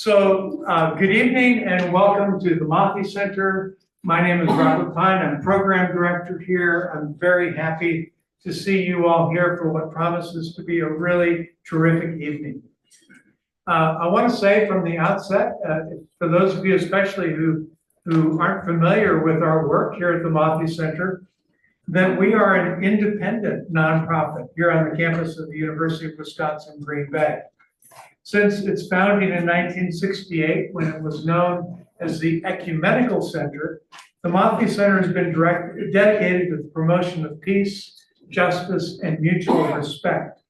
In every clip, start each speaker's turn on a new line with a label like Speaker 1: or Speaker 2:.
Speaker 1: Good evening and welcome to the Motley Center. My name is Robert Pine. I'm program director here. I'm very happy to see you all here for what promises to be a really terrific evening. I want to say from the outset, for those of you especially who aren't familiar with our work here at the Motley Center, that we are an independent nonprofit here on the campus of the University of Wisconsin-Green Bay. Since its founding in 1968, when it was known as the Ecumenical Center, the Motley Center has been dedicated to the promotion of peace, justice, and mutual respect,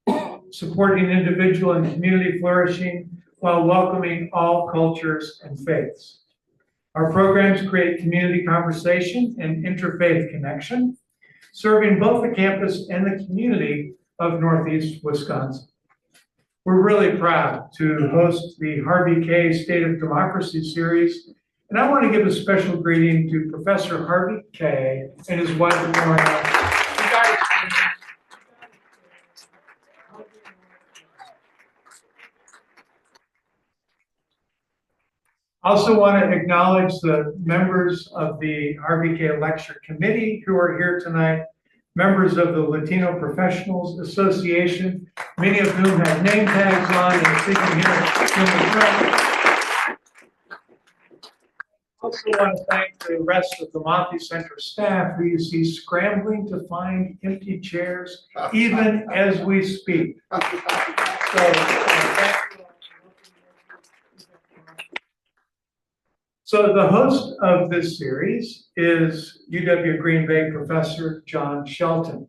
Speaker 1: supporting individual and community flourishing while welcoming all cultures and faiths. Our programs create community conversation and interfaith connection, serving both the campus and the community of Northeast Wisconsin. We're really proud to host the Harvey Kaye State of Democracy series, and I want to give a special greeting to Professor Harvey Kaye and his wife, Lorna. I also want to acknowledge the members of the Harvey Kaye Lecture Committee who are here tonight, members of the Latino Professionals Association, many of whom have name tags on and sitting here in the front. I also want to thank the rest of the Motley Center staff who you see scrambling to find empty chairs even as we speak. So the host of this series is UW-Green Bay Professor John Shelton.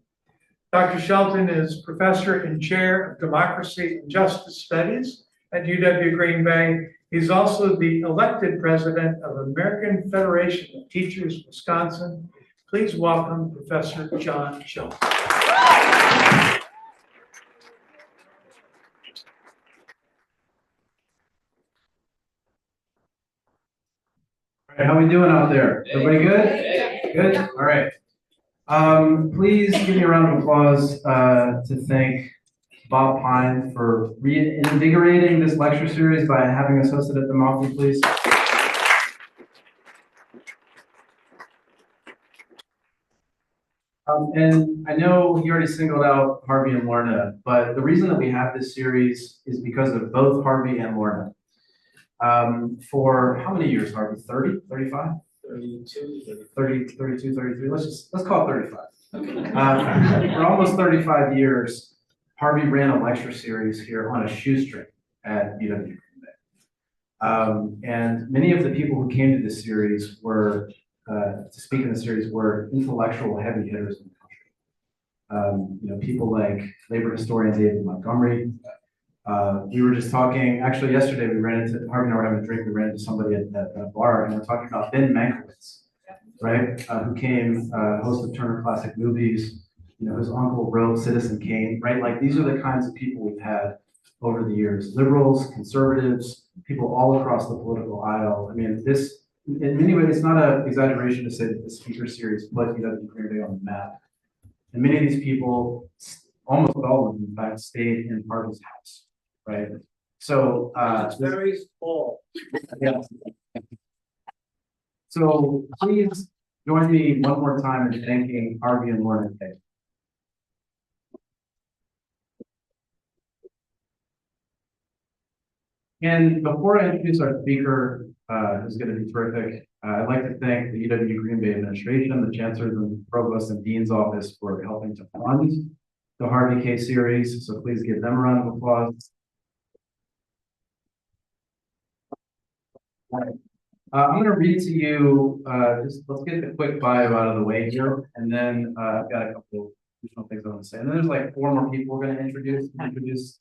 Speaker 1: Dr. Shelton is Professor and Chair of Democracy and Justice Studies at UW-Green Bay. He's also the elected President of American Federation of Teachers, Wisconsin. Please welcome Professor John Shelton.
Speaker 2: How we doing out there? Everybody good? Good? All right. Please give me a round of applause to thank Bob Pine for reinvigorating this lecture series by having us hosted at the Motley, please. And I know he already singled out Harvey and Lorna, but the reason that we have this series is because of both Harvey and Lorna. For how many years, Harvey? 30, 35?
Speaker 3: 32,
Speaker 2: 32, 33. Let's call it 35. Okay. For almost 35 years, Harvey ran a lecture series here on a shoestring at UW-Green Bay. And many of the people who came to this series were, to speak in the series, were intellectual heavy hitters in the country. People like labor historian David Montgomery. We were just talking, actually yesterday we ran into, Harvey and I were having a drink, we ran into somebody at a bar and we're talking about Ben Mankiewicz, right? Who came, host of Turner Classic Movies, his uncle wrote Citizen Kane, right? Like these are the kinds of people we've had over the years, liberals, conservatives, people all across the political aisle. I mean, this, in many ways, it's not an exaggeration to say that the speaker series put UW-Green Bay on the map. And many of these people, almost all of them, in fact, stayed in Harvey's house. Right. So
Speaker 3: it's very small.
Speaker 2: Yeah. So please join me one more time in thanking Harvey and Lorna Kaye. And before I introduce our speaker, who's going to be terrific, I'd like to thank the UW-Green Bay administration, the chancellors and provost and dean's office for helping to fund the Harvey Kaye series. So please give them a round of applause. I'm going to read to you, let's get the quick bio out of the way here, and then I've got a couple of additional things I want to say. And then there's like 4 more people we're going to introduce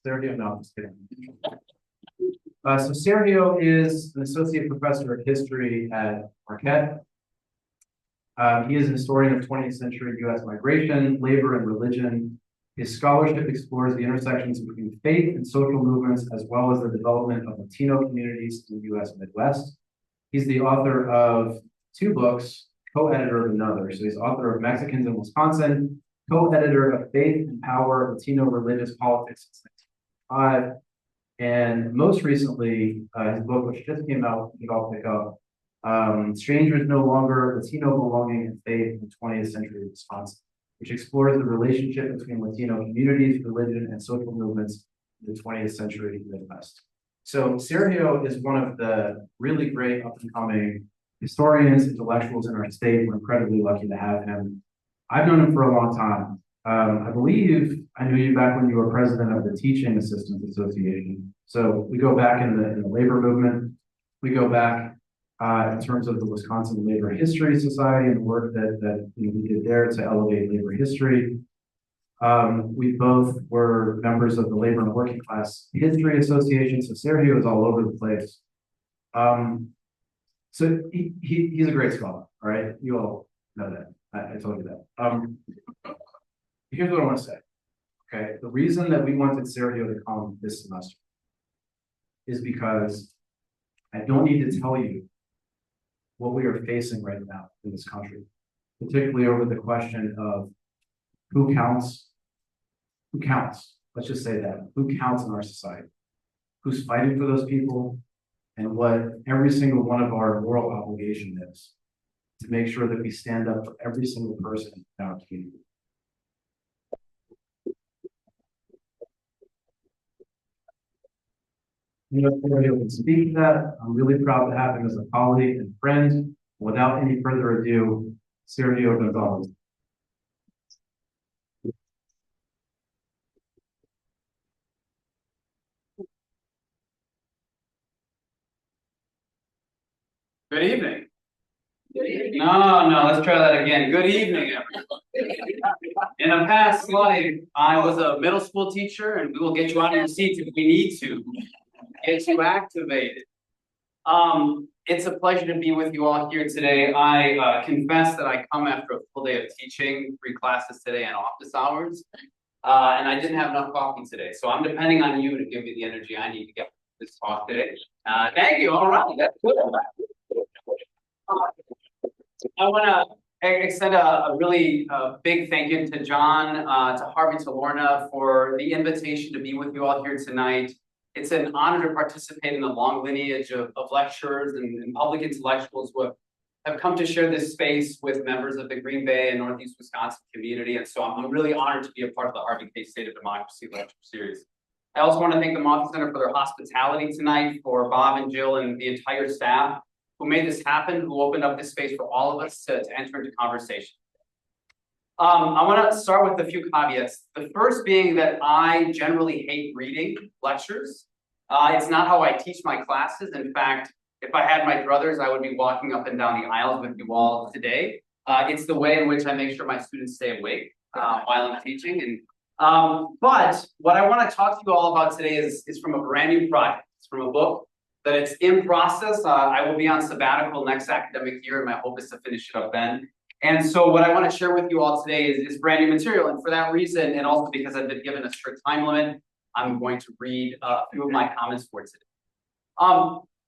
Speaker 2: Sergio. No, I'm just kidding. So Sergio is an associate professor of history at Marquette. He is a historian of 20th century U.S. migration, labor, and religion. His scholarship explores the intersections between faith and social movements, as well as the development of Latino communities in the U.S. Midwest. He's the author of 2 books, co-editor of another. So he's author of Mexicans in Wisconsin, co-editor of Faith and Power, Latino Religious Politics since 1995, And most recently, his book, which just came out, you all pick up, Strangers No Longer, Latino Belonging and Faith in the 20th Century Wisconsin, which explores the relationship between Latino communities, religion, and social movements in the 20th century Midwest. So Sergio is one of the really great up-and-coming historians, intellectuals in our state. We're incredibly lucky to have him. I've known him for a long time. I believe I knew you back when you were president of the Teaching Assistants Association. So we go back in the labor movement. We go back in terms of the Wisconsin Labor History Society and the work that we did there to elevate labor history. We both were members of the Labor and Working Class History Association, so Sergio is all over the place. So he's a great scholar, all right? You all know that. I told you that. Here's what I want to say, okay? The reason that we wanted Sergio to come this semester is because I don't need to tell you what we are facing right now in this country, particularly over the question of who counts. Let's just say that. Who counts in our society? Who's fighting for those people? And what every single one of our moral obligation is to make sure that we stand up for every single person in our community. You know, Sergio can speak to that. I'm really proud to have him as a colleague and friend. Without any further ado, Sergio González.
Speaker 4: Good evening. No, let's try that again. Good evening, everyone. In a past life, I was a middle school teacher, and we will get you out of your seats if we need to. Get you activated. It's a pleasure to be with you all here today. I confess that I come after a full day of teaching, 3 classes today and office hours, and I didn't have enough coffee today. So I'm depending on you to give me the energy I need to get this talk today. Thank you. All right, that's good. I want to extend a really big thank you to John, to Harvey, to Lorna for the invitation to be with you all here tonight. It's an honor to participate in the long lineage of lecturers and public intellectuals who have come to share this space with members of the Green Bay and Northeast Wisconsin community. And so I'm really honored to be a part of the Harvey Kaye State of Democracy Lecture Series. I also want to thank the Motley Center for their hospitality tonight, for Bob and Jill and the entire staff who made this happen, who opened up this space for all of us to enter into conversation. I want to start with a few caveats. The first being that I generally hate reading lectures. It's not how I teach my classes. In fact, if I had my druthers, I would be walking up and down the aisles with you all today. It's the way in which I make sure my students stay awake while I'm teaching. But what I want to talk to you all about today is from a brand new project. It's from a book that it's in process. I will be on sabbatical next academic year, and my hope is to finish it up then. And so what I want to share with you all today is brand new material. And for that reason, and also because I've been given a strict time limit, I'm going to read a few of my comments for today.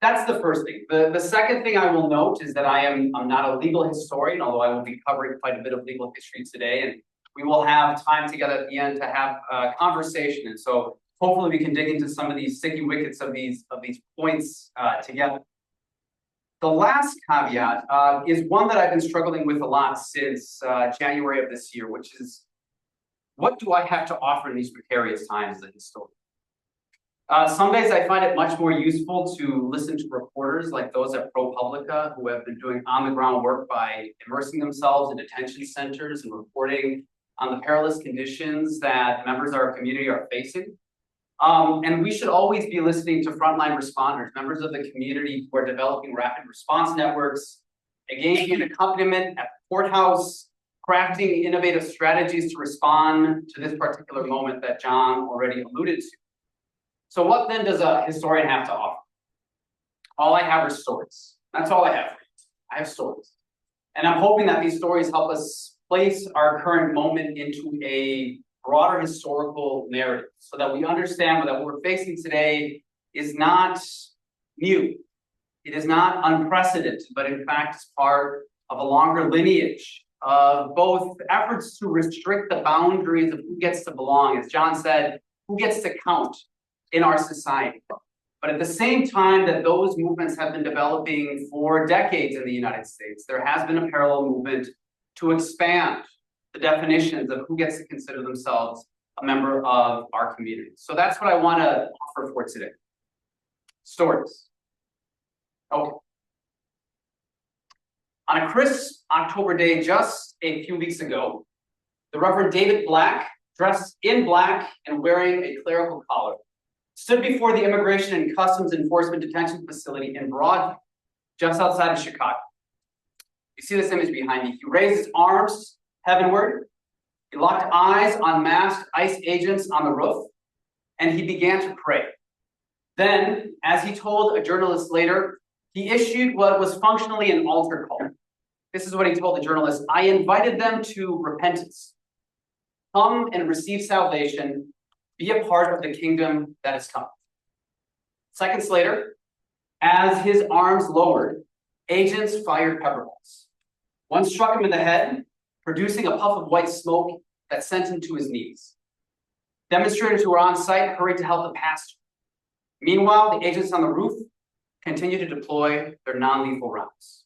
Speaker 4: That's the first thing. The second thing I will note is that I'm not a legal historian, although I will be covering quite a bit of legal history today. And we will have time together at the end to have a conversation. And so hopefully we can dig into some of these sticky wickets of these points together. The last caveat is one that I've been struggling with a lot since January of this year, which is, what do I have to offer in these precarious times as a historian? Some days I find it much more useful to listen to reporters like those at ProPublica who have been doing on-the-ground work by immersing themselves in detention centers and reporting on the perilous conditions that members of our community are facing. And we should always be listening to frontline responders, members of the community who are developing rapid response networks, engaging in accompaniment at the courthouse, crafting innovative strategies to respond to this particular moment that John already alluded to. So what then does a historian have to offer? All I have are stories. That's all I have. I have stories. And I'm hoping that these stories help us place our current moment into a broader historical narrative so that we understand that what we're facing today is not new. It is not unprecedented, but in fact is part of a longer lineage of both efforts to restrict the boundaries of who gets to belong. As John said, who gets to count? in our society. But at the same time that those movements have been developing for decades in the United States, there has been a parallel movement to expand the definitions of who gets to consider themselves a member of our community. So that's what I want to offer for today. Stories. Okay. On a crisp October day just a few weeks ago, the Reverend David Black, dressed in black and wearing a clerical collar, stood before the Immigration and Customs Enforcement Detention Facility in Broadview, just outside of Chicago. You see this image behind me. He raised his arms heavenward. He locked eyes on masked ICE agents on the roof, and he began to pray. Then, as he told a journalist later, he issued what was functionally an altar call. This is what he told the journalist: I invited them to repentance. Come and receive salvation. Be a part of the kingdom that is coming. Seconds later, as his arms lowered, agents fired pepper balls. One struck him in the head, producing a puff of white smoke that sent him to his knees. Demonstrators who were on site hurried to help the pastor. Meanwhile, the agents on the roof continued to deploy their non-lethal rounds.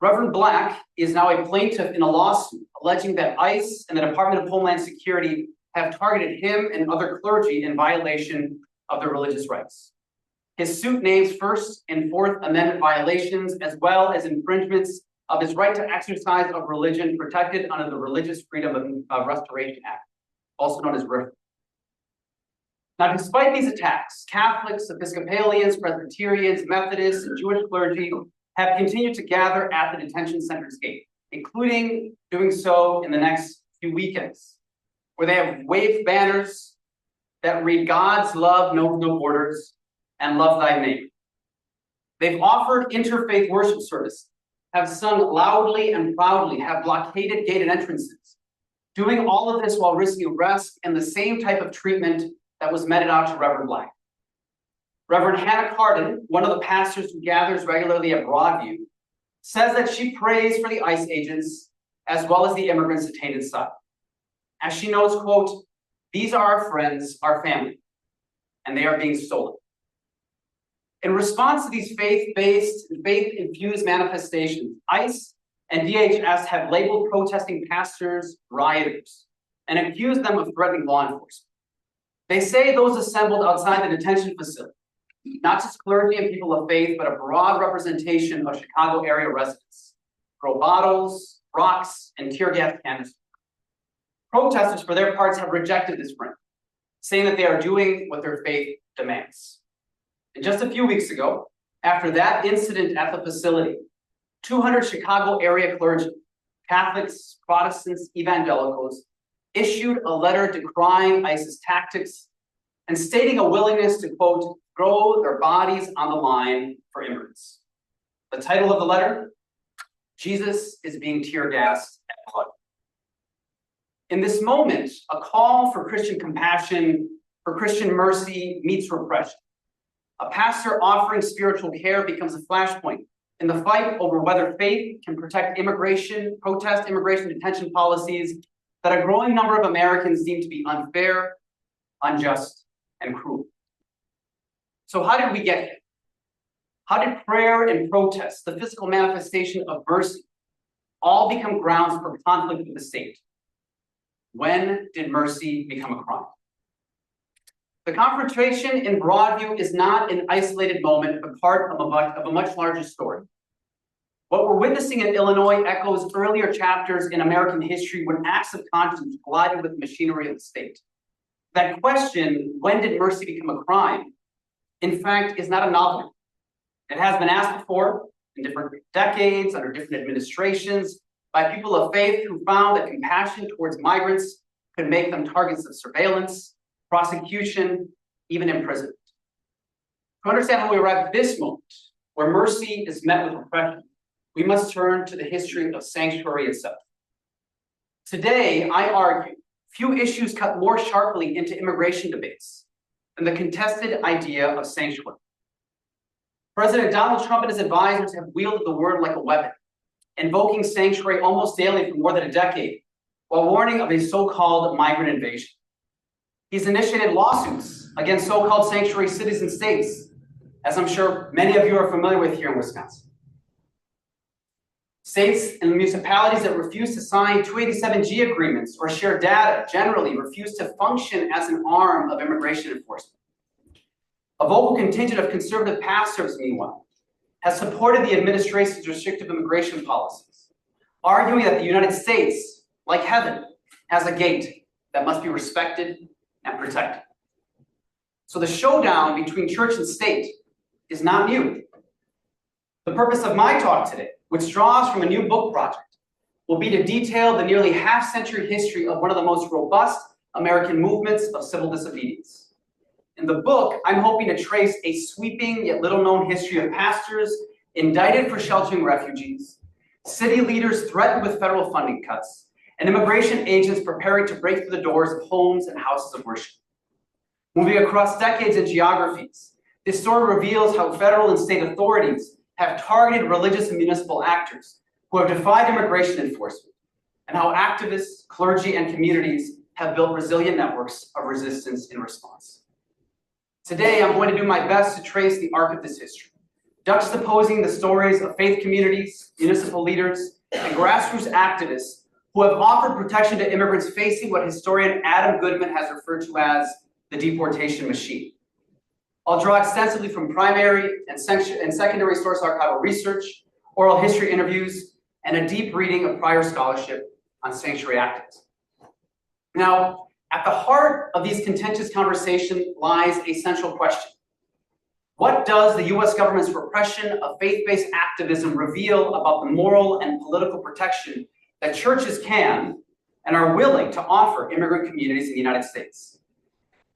Speaker 4: Reverend Black is now a plaintiff in a lawsuit alleging that ICE and the Department of Homeland Security have targeted him and other clergy in violation of their religious rights. His suit names First and Fourth Amendment violations, as well as infringements of his right to exercise of religion protected under the Religious Freedom of Restoration Act, also known as RFRA. Now, despite these attacks, Catholics, Episcopalians, Presbyterians, Methodists, and Jewish clergy have continued to gather at the detention center's gate, including doing so in the next few weekends, where they have waved banners that read, God's love knows no borders, and love thy neighbor. They've offered interfaith worship service, have sung loudly and proudly, have blockaded gated entrances, doing all of this while risking arrest and the same type of treatment that was meted out to Reverend Black. Reverend Hannah Carden, one of the pastors who gathers regularly at Broadview, says that she prays for the ICE agents as well as the immigrants detained inside. As she knows, quote, these are our friends, our family, and they are being stolen. In response to these faith-based and faith-infused manifestations, ICE and DHS have labeled protesting pastors rioters and accused them of threatening law enforcement. They say those assembled outside the detention facility, not just clergy and people of faith, but a broad representation of Chicago area residents, throw bottles, rocks, and tear gas canisters. Protesters, for their parts, have rejected this frame, saying that they are doing what their faith demands. And just a few weeks ago, after that incident at the facility, 200 Chicago area clergy, Catholics, Protestants, evangelicals, issued a letter decrying ICE's tactics and stating a willingness to, quote, throw their bodies on the line for immigrants. The title of the letter, Jesus is being tear gassed and blood. In this moment, a call for Christian compassion, for Christian mercy meets repression. A pastor offering spiritual care becomes a flashpoint in the fight over whether faith can protect protest immigration detention policies that a growing number of Americans deem to be unfair, unjust, and cruel. So how did we get here? How did prayer and protest, the physical manifestation of mercy, all become grounds for conflict with the state? When did mercy become a crime? The confrontation in Broadview is not an isolated moment, but part of a much larger story. What we're witnessing in Illinois echoes earlier chapters in American history when acts of conscience collided with the machinery of the state. That question, when did mercy become a crime, in fact, is not a novelty. It has been asked before in different decades, under different administrations, by people of faith who found that compassion towards migrants could make them targets of surveillance, prosecution, even imprisonment. To understand how we arrive at this moment, where mercy is met with repression, we must turn to the history of sanctuary itself. Today, I argue, few issues cut more sharply into immigration debates than the contested idea of sanctuary. President Donald Trump and his advisors have wielded the word like a weapon, invoking sanctuary almost daily for more than a decade, while warning of a so-called migrant invasion. He's initiated lawsuits against so-called sanctuary cities and states, as I'm sure many of you are familiar with here in Wisconsin. States and municipalities that refuse to sign 287G agreements or share data generally refuse to function as an arm of immigration enforcement. A vocal contingent of conservative pastors, meanwhile, has supported the administration's restrictive immigration policies, arguing that the United States, like heaven, has a gate that must be respected and protected. So the showdown between church and state is not new. The purpose of my talk today, which draws from a new book project, will be to detail the nearly half-century history of one of the most robust American movements of civil disobedience. In the book, I'm hoping to trace a sweeping yet little-known history of pastors indicted for sheltering refugees, city leaders threatened with federal funding cuts, and immigration agents preparing to break through the doors of homes and houses of worship. Moving across decades and geographies, this story reveals how federal and state authorities have targeted religious and municipal actors who have defied immigration enforcement, and how activists, clergy, and communities have built resilient networks of resistance in response. Today, I'm going to do my best to trace the arc of this history, juxtaposing the stories of faith communities, municipal leaders, and grassroots activists who have offered protection to immigrants facing what historian Adam Goodman has referred to as the deportation machine. I'll draw extensively from primary and secondary source archival research, oral history interviews, and a deep reading of prior scholarship on sanctuary activism. Now, at the heart of these contentious conversations lies a central question. What does the US government's repression of faith-based activism reveal about the moral and political protection that churches can and are willing to offer immigrant communities in the United States?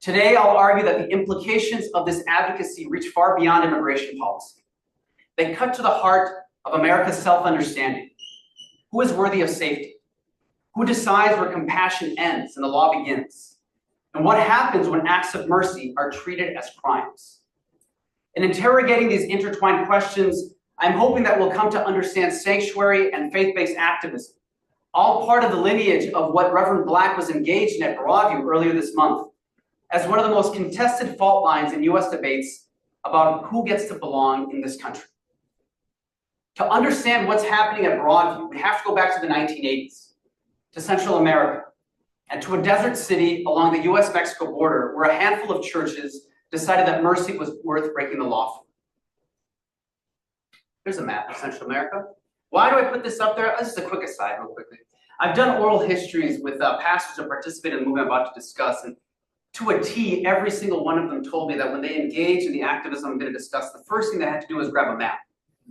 Speaker 4: Today, I'll argue that the implications of this advocacy reach far beyond immigration policy. They cut to the heart of America's self-understanding. Who is worthy of safety? Who decides where compassion ends and the law begins? And what happens when acts of mercy are treated as crimes? In interrogating these intertwined questions, I'm hoping that we'll come to understand sanctuary and faith-based activism, all part of the lineage of what Reverend Black was engaged in at Broadview earlier this month, as one of the most contested fault lines in US debates about who gets to belong in this country. To understand what's happening at Broadview, we have to go back to the 1980s, to Central America, and to a desert city along the US-Mexico border where a handful of churches decided that mercy was worth breaking the law for. Here's a map of Central America. Why do I put this up there? This is a quick aside real quickly. I've done oral histories with pastors who participated in the movement I'm about to discuss, and to a T, every single one of them told me that when they engaged in the activism I'm going to discuss, the first thing they had to do was grab a map,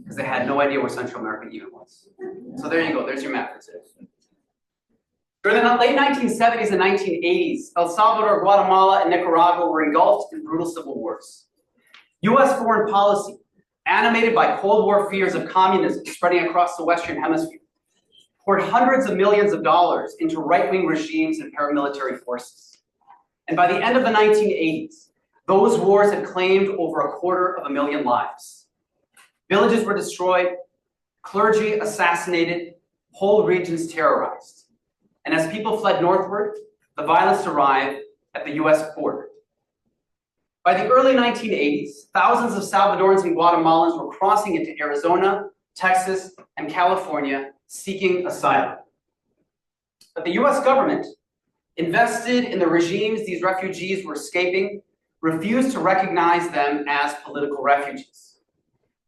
Speaker 4: because they had no idea where Central America even was. So there you go, there's your map for today. During the late 1970s and 1980s, El Salvador, Guatemala, and Nicaragua were engulfed in brutal civil wars. US foreign policy, animated by Cold War fears of communism spreading across the Western Hemisphere, poured hundreds of millions of dollars into right-wing regimes and paramilitary forces. And by the end of the 1980s, those wars had claimed over 250,000 lives. Villages were destroyed, clergy assassinated, whole regions terrorized. And as people fled northward, the violence arrived at the US border. By the early 1980s, thousands of Salvadorans and Guatemalans were crossing into Arizona, Texas, and California seeking asylum. But the US government, invested in the regimes these refugees were escaping, refused to recognize them as political refugees.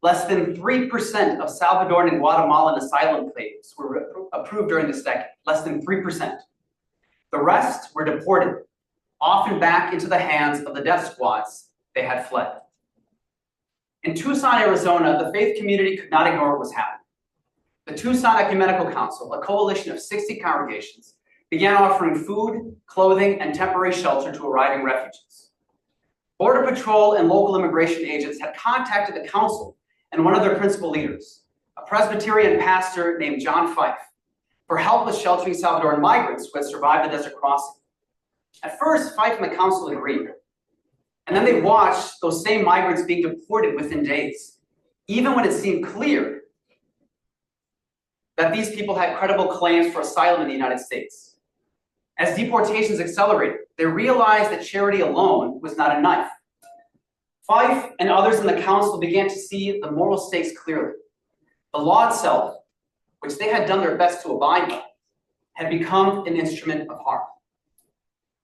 Speaker 4: Less than 3% of Salvadoran and Guatemalan asylum claims were approved during this decade, less than 3%. The rest were deported, often back into the hands of the death squads they had fled. In Tucson, Arizona, the faith community could not ignore what was happening. The Tucson Ecumenical Council, a coalition of 60 congregations, began offering food, clothing, and temporary shelter to arriving refugees. Border Patrol and local immigration agents had contacted the council and one of their principal leaders, a Presbyterian pastor named John Fife, for help with sheltering Salvadoran migrants who had survived the desert crossing. At first, Fife and the council agreed. And then they watched those same migrants being deported within days, even when it seemed clear that these people had credible claims for asylum in the United States. As deportations accelerated, they realized that charity alone was not enough. Fife and others in the council began to see the moral stakes clearly. The law itself, which they had done their best to abide by, had become an instrument of harm.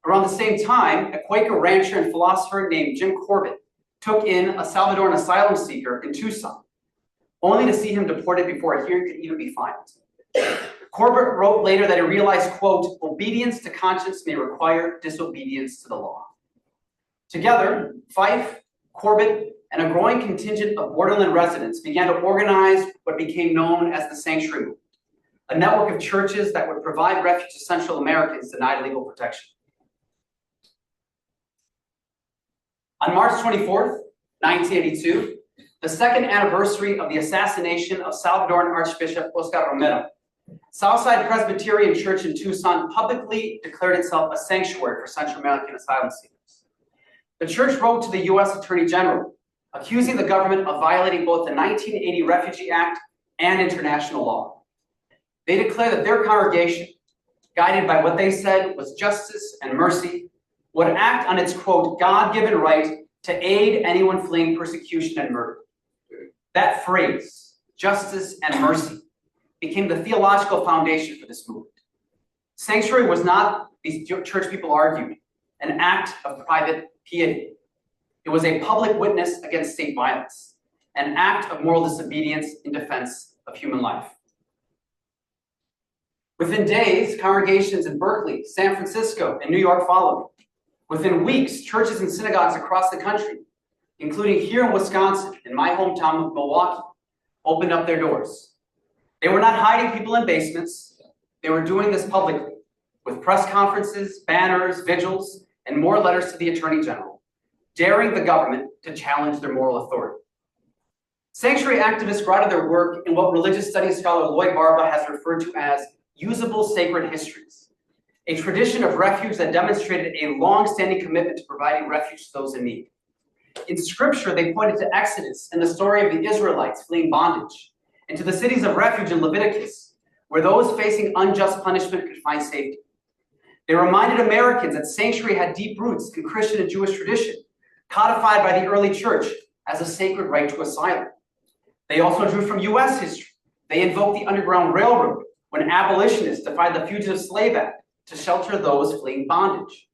Speaker 4: Around the same time, a Quaker rancher and philosopher named Jim Corbett took in a Salvadoran asylum seeker in Tucson, only to see him deported before a hearing could even be filed. Corbett wrote later that he realized, quote, obedience to conscience may require disobedience to the law. Together, Fife, Corbett, and a growing contingent of borderland residents began to organize what became known as the Sanctuary Movement, a network of churches that would provide refuge to Central Americans denied legal protection. On March 24th, 1982, the second anniversary of the assassination of Salvadoran Archbishop Oscar Romero, Southside Presbyterian Church in Tucson publicly declared itself a sanctuary for Central American asylum seekers. The church wrote to the U.S. Attorney General, accusing the government of violating both the 1980 Refugee Act and international law. They declared that their congregation, guided by what they said was justice and mercy, would act on its, quote, God-given right to aid anyone fleeing persecution and murder. That phrase, justice and mercy, became the theological foundation for this movement. Sanctuary was not, these church people argued, an act of private piety. It was a public witness against state violence, an act of moral disobedience in defense of human life. Within days, congregations in Berkeley, San Francisco, and New York followed. Within weeks, churches and synagogues across the country, including here in Wisconsin, in my hometown of Milwaukee, opened up their doors. They were not hiding people in basements. They were doing this publicly, with press conferences, banners, vigils, and more letters to the Attorney General, daring the government to challenge their moral authority. Sanctuary activists grounded their work in what religious studies scholar Lloyd Barba has referred to as usable sacred histories, a tradition of refuge that demonstrated a long-standing commitment to providing refuge to those in need. In scripture, they pointed to Exodus and the story of the Israelites fleeing bondage, and to the cities of refuge in Leviticus, where those facing unjust punishment could find safety. They reminded Americans that sanctuary had deep roots in Christian and Jewish tradition, codified by the early church as a sacred right to asylum. They also drew from U.S. history. They invoked the Underground Railroad when abolitionists defied the Fugitive Slave Act to shelter those fleeing bondage.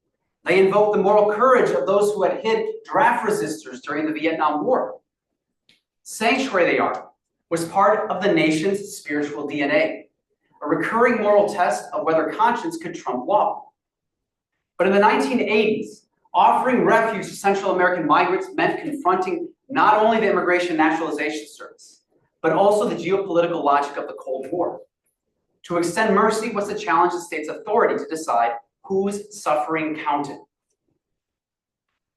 Speaker 4: They invoked the moral courage of those who had hid draft resistors during the Vietnam War. Sanctuary, they argued, was part of the nation's spiritual DNA, a recurring moral test of whether conscience could trump law. But in the 1980s, offering refuge to Central American migrants meant confronting not only the Immigration and Naturalization Service, but also the geopolitical logic of the Cold War. To extend mercy was to challenge the state's authority to decide whose suffering counted.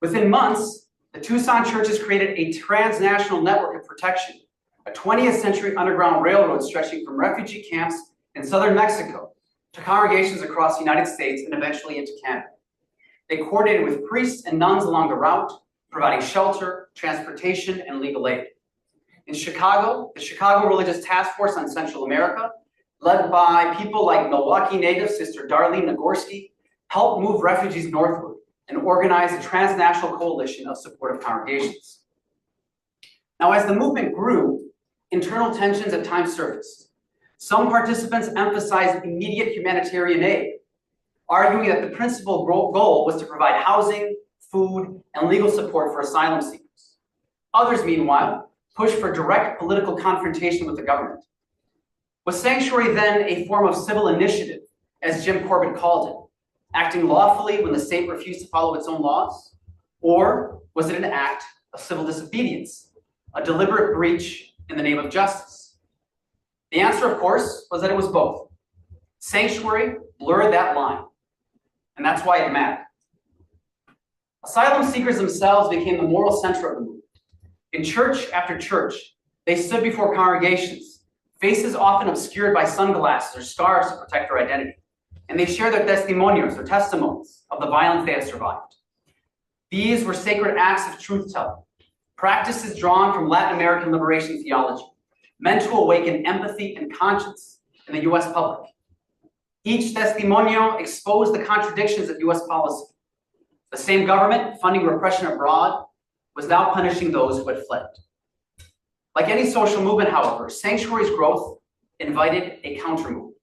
Speaker 4: Within months, the Tucson churches created a transnational network of protection, a 20th-century underground railroad stretching from refugee camps in southern Mexico to congregations across the United States and eventually into Canada. They coordinated with priests and nuns along the route, providing shelter, transportation, and legal aid. In Chicago, the Chicago Religious Task Force on Central America, led by people like Milwaukee native Sister Darlene Nagorski, helped move refugees northward and organize a transnational coalition of supportive congregations. Now, as the movement grew, internal tensions at times surfaced. Some participants emphasized immediate humanitarian aid, arguing that the principal goal was to provide housing, food, and legal support for asylum seekers. Others, meanwhile, pushed for direct political confrontation with the government. Was sanctuary then a form of civil initiative, as Jim Corbett called it, acting lawfully when the state refused to follow its own laws? Or was it an act of civil disobedience, a deliberate breach in the name of justice? The answer, of course, was that it was both. Sanctuary blurred that line, and that's why it mattered. Asylum seekers themselves became the moral center of the movement. In church after church, they stood before congregations, faces often obscured by sunglasses or scarves to protect their identity, and they shared their testimonials or testimonies of the violence they had survived. These were sacred acts of truth-telling, practices drawn from Latin American liberation theology, meant to awaken empathy and conscience in the U.S. public. Each testimonio exposed the contradictions of US policy. The same government funding repression abroad was now punishing those who had fled. Like any social movement, however, Sanctuary's growth invited a counter-movement.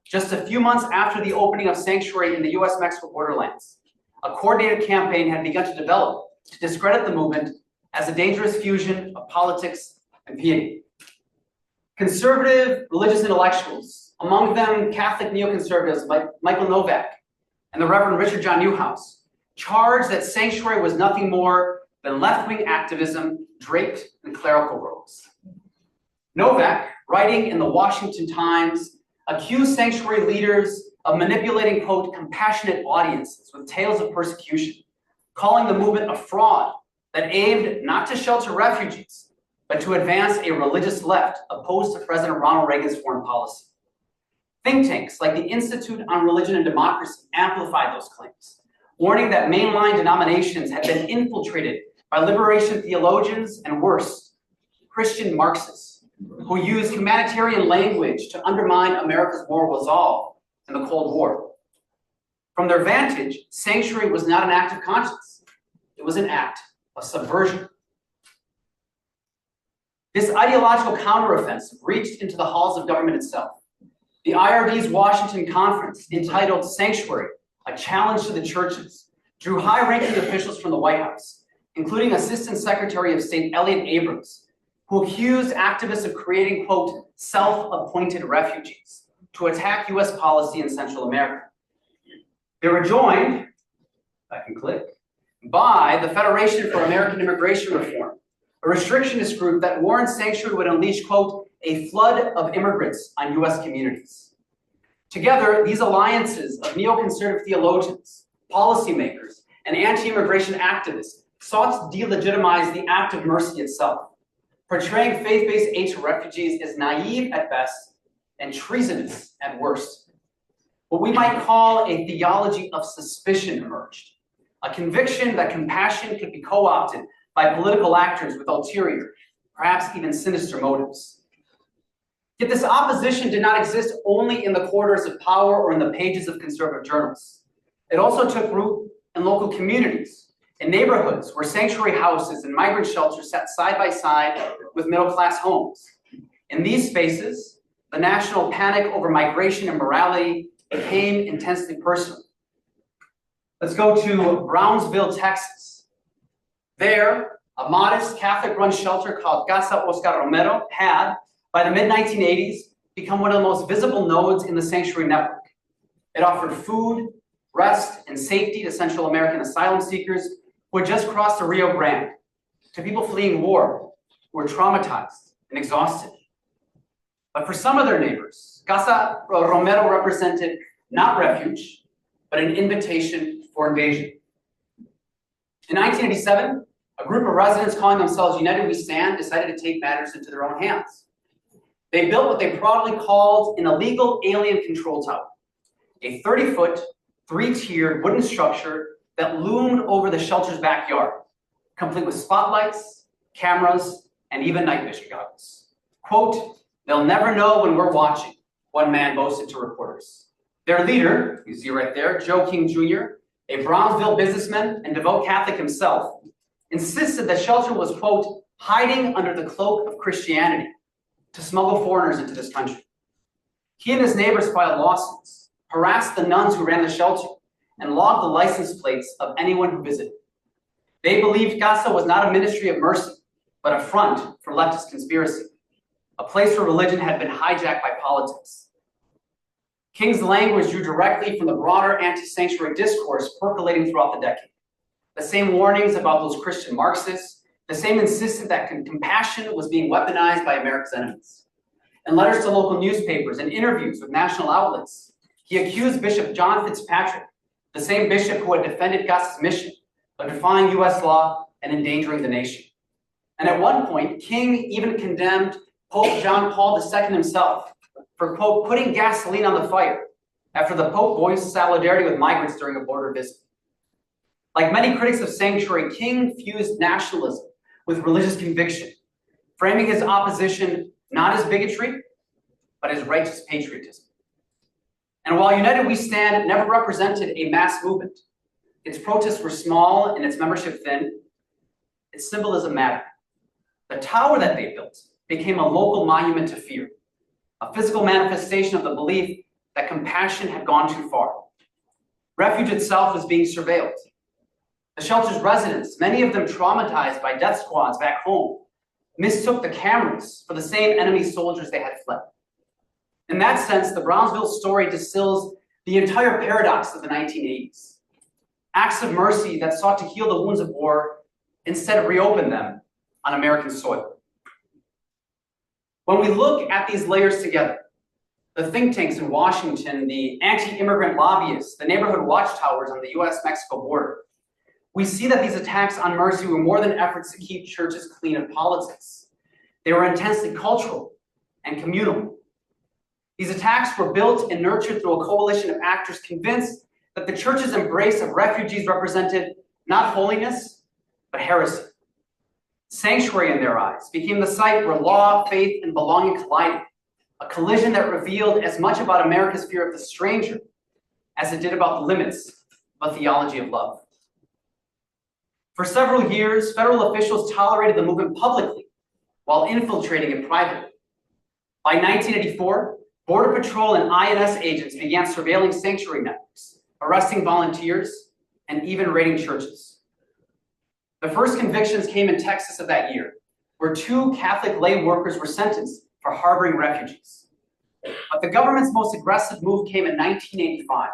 Speaker 4: Just a few months after the opening of Sanctuary in the US-Mexico borderlands, a coordinated campaign had begun to develop to discredit the movement as a dangerous fusion of politics and piety. Conservative religious intellectuals, among them Catholic neoconservatives like Michael Novak and the Reverend Richard John Newhouse, charged that Sanctuary was nothing more than left-wing activism draped in clerical robes. Novak, writing in the Washington Times, accused Sanctuary leaders of manipulating, quote, compassionate audiences with tales of persecution, calling the movement a fraud that aimed not to shelter refugees, but to advance a religious left opposed to President Ronald Reagan's foreign policy. Think tanks like the Institute on Religion and Democracy amplified those claims, warning that mainline denominations had been infiltrated by liberation theologians and worse, Christian Marxists, who used humanitarian language to undermine America's moral resolve in the Cold War. From their vantage, Sanctuary was not an act of conscience. It was an act of subversion. This ideological counteroffensive reached into the halls of government itself. The IRD's Washington conference, entitled Sanctuary, A Challenge to the Churches, drew high-ranking officials from the White House, including Assistant Secretary of State Elliott Abrams, who accused activists of creating, quote, self-appointed refugees to attack US policy in Central America. They were joined, if I can click, by the Federation for American Immigration Reform, a restrictionist group that warned Sanctuary would unleash, quote, a flood of immigrants on US communities. Together, these alliances of neoconservative theologians, policymakers, and anti-immigration activists sought to delegitimize the act of mercy itself, portraying faith-based aid to refugees as naive at best and treasonous at worst. What we might call a theology of suspicion emerged, a conviction that compassion could be co-opted by political actors with ulterior, perhaps even sinister motives. Yet this opposition did not exist only in the corridors of power or in the pages of conservative journals. It also took root in local communities, in neighborhoods where sanctuary houses and migrant shelters sat side by side with middle-class homes. In these spaces, the national panic over migration and morality became intensely personal. Let's go to Brownsville, Texas. There, a modest Catholic-run shelter called Casa Oscar Romero had, by the mid-1980s, become one of the most visible nodes in the sanctuary network. It offered food, rest, and safety to Central American asylum seekers who had just crossed the Rio Grande, to people fleeing war, who were traumatized and exhausted. But for some of their neighbors, Casa Romero represented not refuge, but an invitation for invasion. In 1987, a group of residents calling themselves United We Stand decided to take matters into their own hands. They built what they proudly called an illegal alien control tower, a 30-foot, 3-tiered wooden structure that loomed over the shelter's backyard, complete with spotlights, cameras, and even night vision goggles. Quote, they'll never know when we're watching, one man boasted to reporters. Their leader, you see right there, Joe King Jr., a Brownsville businessman and devout Catholic himself, insisted that shelter was, quote, hiding under the cloak of Christianity to smuggle foreigners into this country. He and his neighbors filed lawsuits, harassed the nuns who ran the shelter, and logged the license plates of anyone who visited. They believed Casa was not a ministry of mercy, but a front for leftist conspiracy, a place where religion had been hijacked by politics. King's language drew directly from the broader anti-sanctuary discourse percolating throughout the decade. The same warnings about those Christian Marxists, the same insistence that compassion was being weaponized by America's enemies. In letters to local newspapers and interviews with national outlets, he accused Bishop John Fitzpatrick, the same bishop who had defended Casa's mission, of defying US law and endangering the nation. And at one point, King even condemned Pope John Paul II himself for, quote, putting gasoline on the fire after the Pope voiced solidarity with migrants during a border visit. Like many critics of sanctuary, King fused nationalism with religious conviction, framing his opposition not as bigotry, but as righteous patriotism. And while United We Stand never represented a mass movement, its protests were small and its membership thin, its symbolism mattered. The tower that they built became a local monument to fear, a physical manifestation of the belief that compassion had gone too far. Refuge itself was being surveilled. The shelter's residents, many of them traumatized by death squads back home, mistook the cameras for the same enemy soldiers they had fled. In that sense, the Brownsville story distills the entire paradox of the 1980s. Acts of mercy that sought to heal the wounds of war instead of reopen them on American soil. When we look at these layers together, the think tanks in Washington, the anti-immigrant lobbyists, the neighborhood watchtowers on the US-Mexico border, we see that these attacks on mercy were more than efforts to keep churches clean of politics. They were intensely cultural and communal. These attacks were built and nurtured through a coalition of actors convinced that the church's embrace of refugees represented not holiness, but heresy. Sanctuary, in their eyes, became the site where law, faith, and belonging collided, a collision that revealed as much about America's fear of the stranger as it did about the limits of a theology of love. For several years, federal officials tolerated the movement publicly while infiltrating it privately. By 1984, Border Patrol and INS agents began surveilling sanctuary networks, arresting volunteers, and even raiding churches. The first convictions came in Texas of that year, where 2 Catholic lay workers were sentenced for harboring refugees. But the government's most aggressive move came in 1985,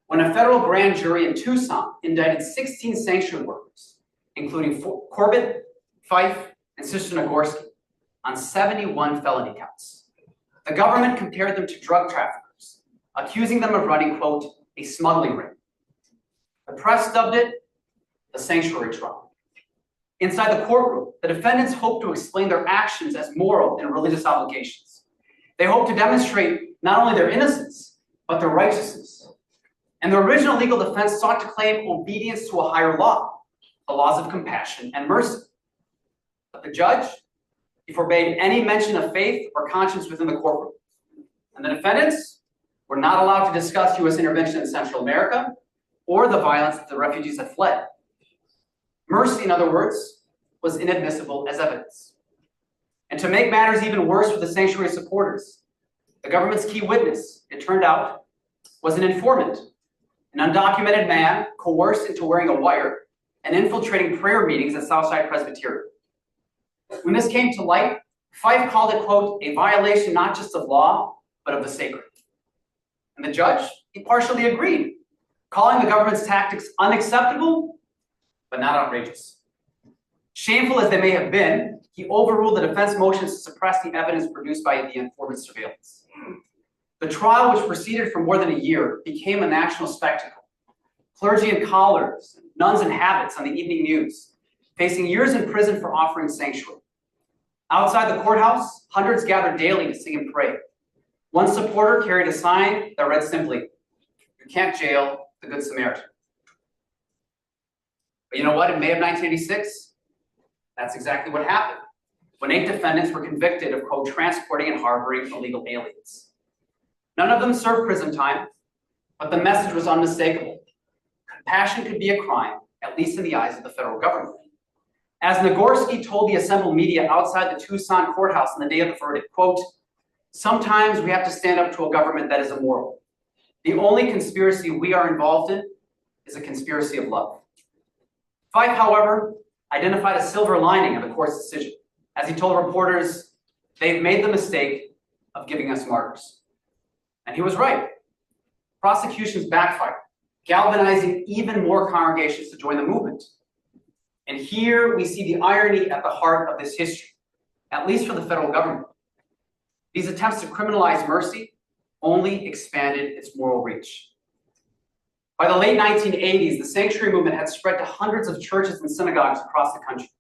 Speaker 4: when a federal grand jury in Tucson indicted 16 sanctuary workers, including Corbett, Fife, and Sister Nagorski, on 71 felony counts. The government compared them to drug traffickers, accusing them of running, quote, a smuggling ring. The press dubbed it the sanctuary trial. Inside the courtroom, the defendants hoped to explain their actions as moral and religious obligations. They hoped to demonstrate not only their innocence, but their righteousness. And the original legal defense sought to claim obedience to a higher law, the laws of compassion and mercy. But the judge, he forbade any mention of faith or conscience within the courtroom. And the defendants were not allowed to discuss U.S. intervention in Central America or the violence that the refugees had fled. Mercy, in other words, was inadmissible as evidence. And to make matters even worse for the sanctuary supporters, the government's key witness, it turned out, was an informant, an undocumented man coerced into wearing a wire and infiltrating prayer meetings at Southside Presbyterian. When this came to light, Fife called it, quote, a violation not just of law, but of the sacred. And the judge, he partially agreed, calling the government's tactics unacceptable, but not outrageous. Shameful as they may have been, he overruled the defense motions to suppress the evidence produced by the informant's surveillance. The trial, which proceeded for more than a year, became a national spectacle. Clergy in collars, nuns in habits on the evening news, facing years in prison for offering sanctuary. Outside the courthouse, hundreds gathered daily to sing and pray. One supporter carried a sign that read simply, "You can't jail the Good Samaritan." But you know what? In May of 1986, that's exactly what happened, when 8 defendants were convicted of, quote, transporting and harboring illegal aliens. None of them served prison time, but the message was unmistakable. Compassion could be a crime, at least in the eyes of the federal government. As Nagorski told the assembled media outside the Tucson courthouse on the day of the verdict, quote, sometimes we have to stand up to a government that is immoral. The only conspiracy we are involved in is a conspiracy of love. Fife, however, identified a silver lining of the court's decision, as he told reporters, they've made the mistake of giving us martyrs. And he was right. Prosecutions backfired, galvanizing even more congregations to join the movement. And here we see the irony at the heart of this history, at least for the federal government. These attempts to criminalize mercy only expanded its moral reach. By the late 1980s, the sanctuary movement had spread to hundreds of churches and synagogues across the country.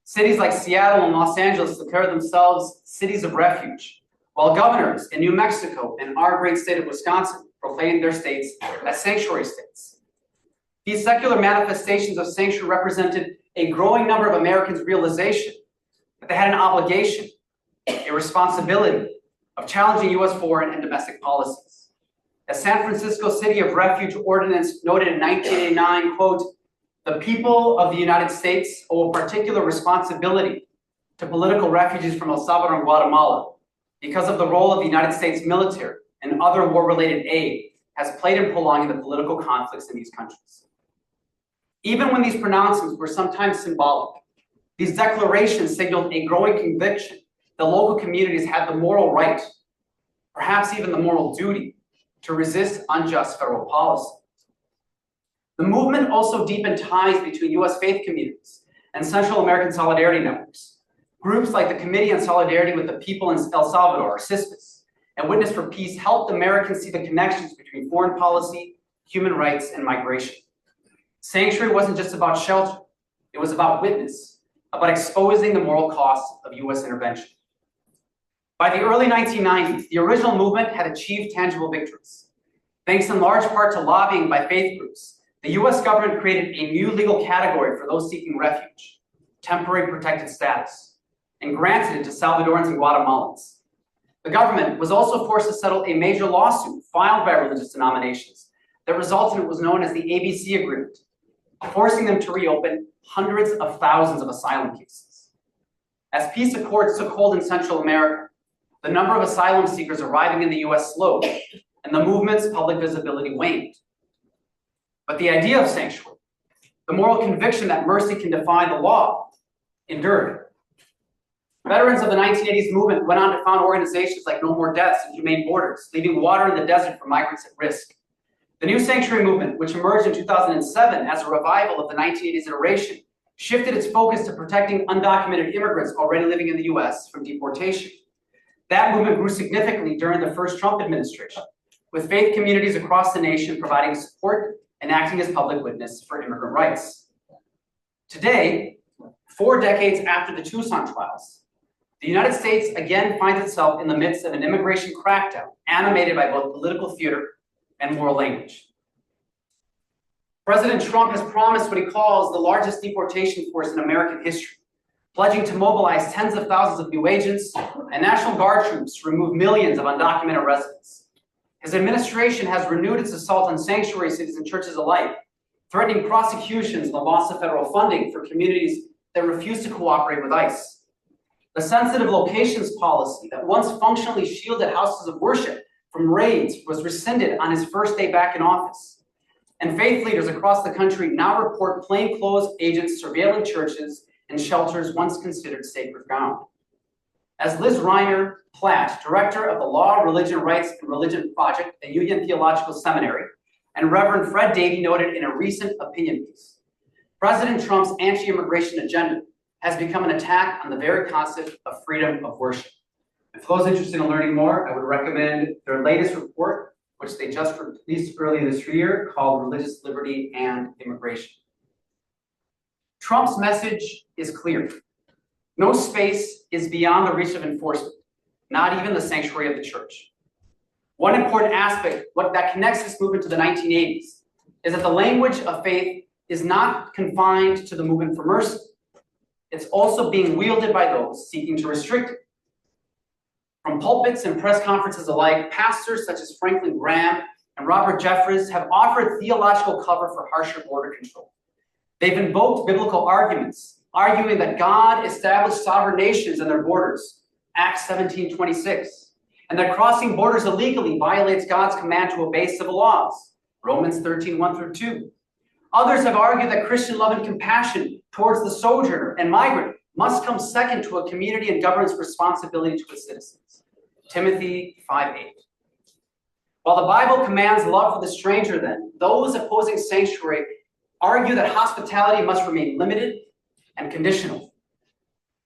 Speaker 4: Cities like Seattle and Los Angeles declared themselves cities of refuge, while governors in New Mexico and our great state of Wisconsin proclaimed their states as sanctuary states. These secular manifestations of sanctuary represented a growing number of Americans' realization that they had an obligation, a responsibility of challenging U.S. foreign and domestic policies. A San Francisco City of Refuge ordinance noted in 1989, quote, "The people of the United States owe a particular responsibility to political refugees from El Salvador and Guatemala because of the role of the United States military and other war-related aid has played in prolonging the political conflicts in these countries." Even when these pronouncements were sometimes symbolic, these declarations signaled a growing conviction that local communities had the moral right, perhaps even the moral duty, to resist unjust federal policy. The movement also deepened ties between U.S. faith communities and Central American solidarity networks. Groups like the Committee on Solidarity with the People in El Salvador, or CISPAS, and Witness for Peace helped Americans see the connections between foreign policy, human rights, and migration. Sanctuary wasn't just about shelter, it was about witness, about exposing the moral costs of U.S. intervention. By the early 1990s, the original movement had achieved tangible victories. Thanks in large part to lobbying by faith groups, the U.S. government created a new legal category for those seeking refuge, temporary protected status, and granted it to Salvadorans and Guatemalans. The government was also forced to settle a major lawsuit filed by religious denominations that resulted in what was known as the ABC Agreement, forcing them to reopen hundreds of thousands of asylum cases. As peace accords took hold in Central America, the number of asylum seekers arriving in the U.S. slowed, and the movement's public visibility waned. But the idea of sanctuary, the moral conviction that mercy can defy the law, endured. Veterans of the 1980s movement went on to found organizations like No More Deaths and Humane Borders, leaving water in the desert for migrants at risk. The new sanctuary movement, which emerged in 2007 as a revival of the 1980s iteration, shifted its focus to protecting undocumented immigrants already living in the U.S. from deportation. That movement grew significantly during the first Trump administration, with faith communities across the nation providing support and acting as public witness for immigrant rights. Today, 4 decades after the Tucson trials, the United States again finds itself in the midst of an immigration crackdown animated by both political theater and moral language. President Trump has promised what he calls the largest deportation force in American history, pledging to mobilize tens of thousands of new agents and National Guard troops to remove millions of undocumented residents. His administration has renewed its assault on sanctuary cities and churches alike, threatening prosecutions and the loss of federal funding for communities that refuse to cooperate with ICE. The sensitive locations policy that once functionally shielded houses of worship from raids was rescinded on his first day back in office. And faith leaders across the country now report plainclothes agents surveilling churches and shelters once considered sacred ground. As Liz Reiner Platt, director of the Law, Religion, Rights, and Religion Project at Union Theological Seminary, and Reverend Fred Davey noted in a recent opinion piece, President Trump's anti-immigration agenda has become an attack on the very concept of freedom of worship. And for those interested in learning more, I would recommend their latest report, which they just released earlier this year, called Religious Liberty and Immigration. Trump's message is clear. No space is beyond the reach of enforcement, not even the sanctuary of the church. One important aspect that connects this movement to the 1980s is that the language of faith is not confined to the movement for mercy. It's also being wielded by those seeking to restrict it. From pulpits and press conferences alike, pastors such as Franklin Graham and Robert Jeffress have offered theological cover for harsher border control. They've invoked biblical arguments, arguing that God established sovereign nations and their borders, Acts 17:26, and that crossing borders illegally violates God's command to obey civil laws, Romans 13:1-2. Others have argued that Christian love and compassion towards the sojourner and migrant must come second to a community and government's responsibility to its citizens, Timothy 5:8. While the Bible commands love for the stranger, then, those opposing sanctuary argue that hospitality must remain limited and conditional.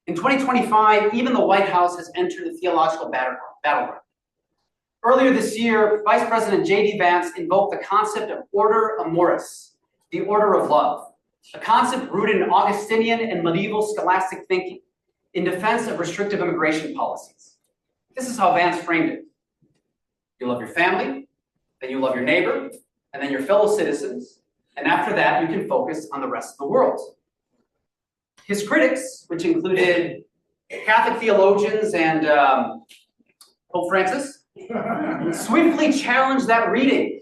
Speaker 4: In 2025, even the White House has entered the theological battleground. Earlier this year, Vice President J.D. Vance invoked the concept of order amoris, the order of love, a concept rooted in Augustinian and medieval scholastic thinking in defense of restrictive immigration policies. This is how Vance framed it. You love your family, then you love your neighbor, and then your fellow citizens, and after that, you can focus on the rest of the world. His critics, which included Catholic theologians and Pope Francis, swiftly challenged that reading,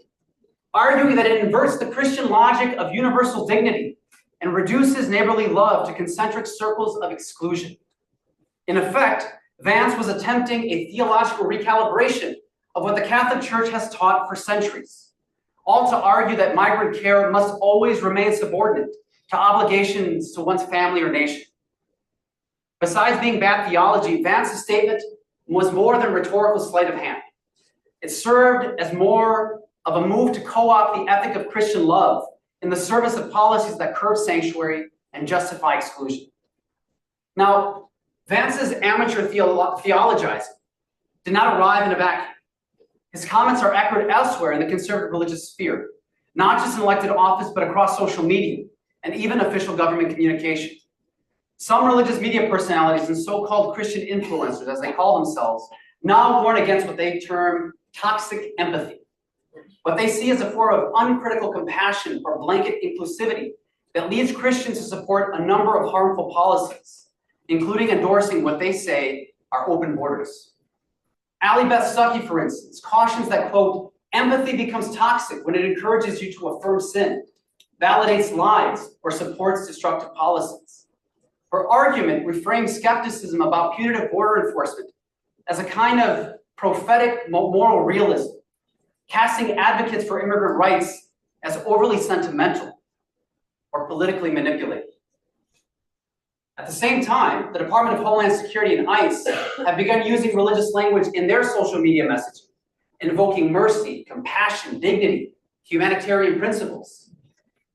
Speaker 4: arguing that it inverts the Christian logic of universal dignity and reduces neighborly love to concentric circles of exclusion. In effect, Vance was attempting a theological recalibration of what the Catholic Church has taught for centuries, all to argue that migrant care must always remain subordinate to obligations to one's family or nation. Besides being bad theology, Vance's statement was more than rhetorical sleight of hand. It served as more of a move to co-opt the ethic of Christian love in the service of policies that curb sanctuary and justify exclusion. Now, Vance's amateur theologizing did not arrive in a vacuum. His comments are echoed elsewhere in the conservative religious sphere, not just in elected office, but across social media and even official government communication. Some religious media personalities and so-called Christian influencers, as they call themselves, now warn against what they term toxic empathy, what they see as a form of uncritical compassion or blanket inclusivity that leads Christians to support a number of harmful policies, including endorsing what they say are open borders. Ali Beth Stuckey, for instance, cautions that, quote, empathy becomes toxic when it encourages you to affirm sin, validates lies, or supports destructive policies. Her argument reframes skepticism about punitive border enforcement as a kind of prophetic moral realism, casting advocates for immigrant rights as overly sentimental or politically manipulated. At the same time, the Department of Homeland Security and ICE have begun using religious language in their social media messaging, invoking mercy, compassion, dignity, humanitarian principles.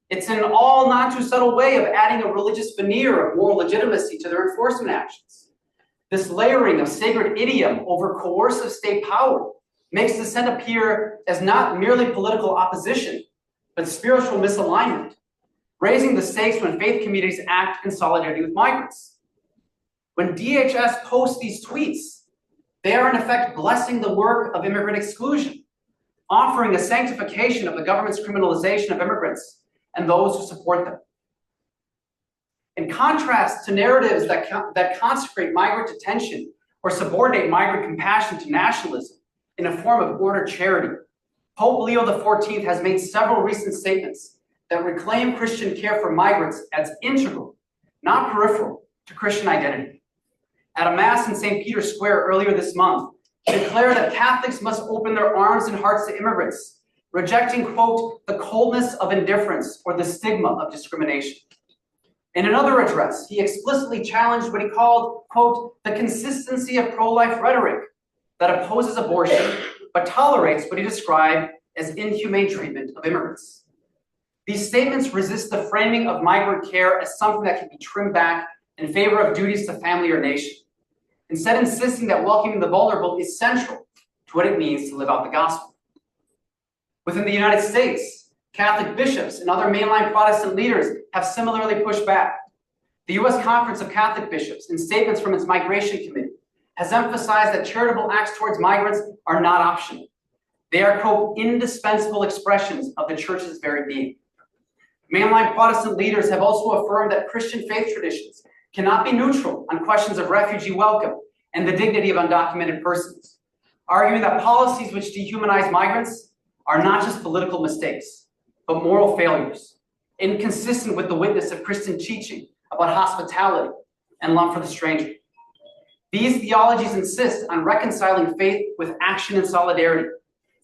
Speaker 4: It's an all not too subtle way of adding a religious veneer of moral legitimacy to their enforcement actions. This layering of sacred idiom over coercive state power makes dissent appear as not merely political opposition, but spiritual misalignment, raising the stakes when faith communities act in solidarity with migrants. When DHS posts these tweets, they are in effect blessing the work of immigrant exclusion, offering a sanctification of the government's criminalization of immigrants and those who support them. In contrast to narratives that consecrate migrant detention or subordinate migrant compassion to nationalism in a form of ordered charity, Pope Leo XIV has made several recent statements that reclaim Christian care for migrants as integral, not peripheral, to Christian identity. At a Mass in St. Peter's Square earlier this month, he declared that Catholics must open their arms and hearts to immigrants, rejecting, quote, the coldness of indifference or the stigma of discrimination. In another address, he explicitly challenged what he called, quote, the consistency of pro-life rhetoric that opposes abortion, but tolerates what he described as inhumane treatment of immigrants. These statements resist the framing of migrant care as something that can be trimmed back in favor of duties to family or nation, instead insisting that welcoming the vulnerable is central to what it means to live out the gospel. Within the United States, Catholic bishops and other mainline Protestant leaders have similarly pushed back. The U.S. Conference of Catholic Bishops, in statements from its Migration Committee, has emphasized that charitable acts towards migrants are not optional. They are, quote, indispensable expressions of the Church's very being. Mainline Protestant leaders have also affirmed that Christian faith traditions cannot be neutral on questions of refugee welcome and the dignity of undocumented persons, arguing that policies which dehumanize migrants are not just political mistakes, but moral failures, inconsistent with the witness of Christian teaching about hospitality and love for the stranger. These theologies insist on reconciling faith with action and solidarity,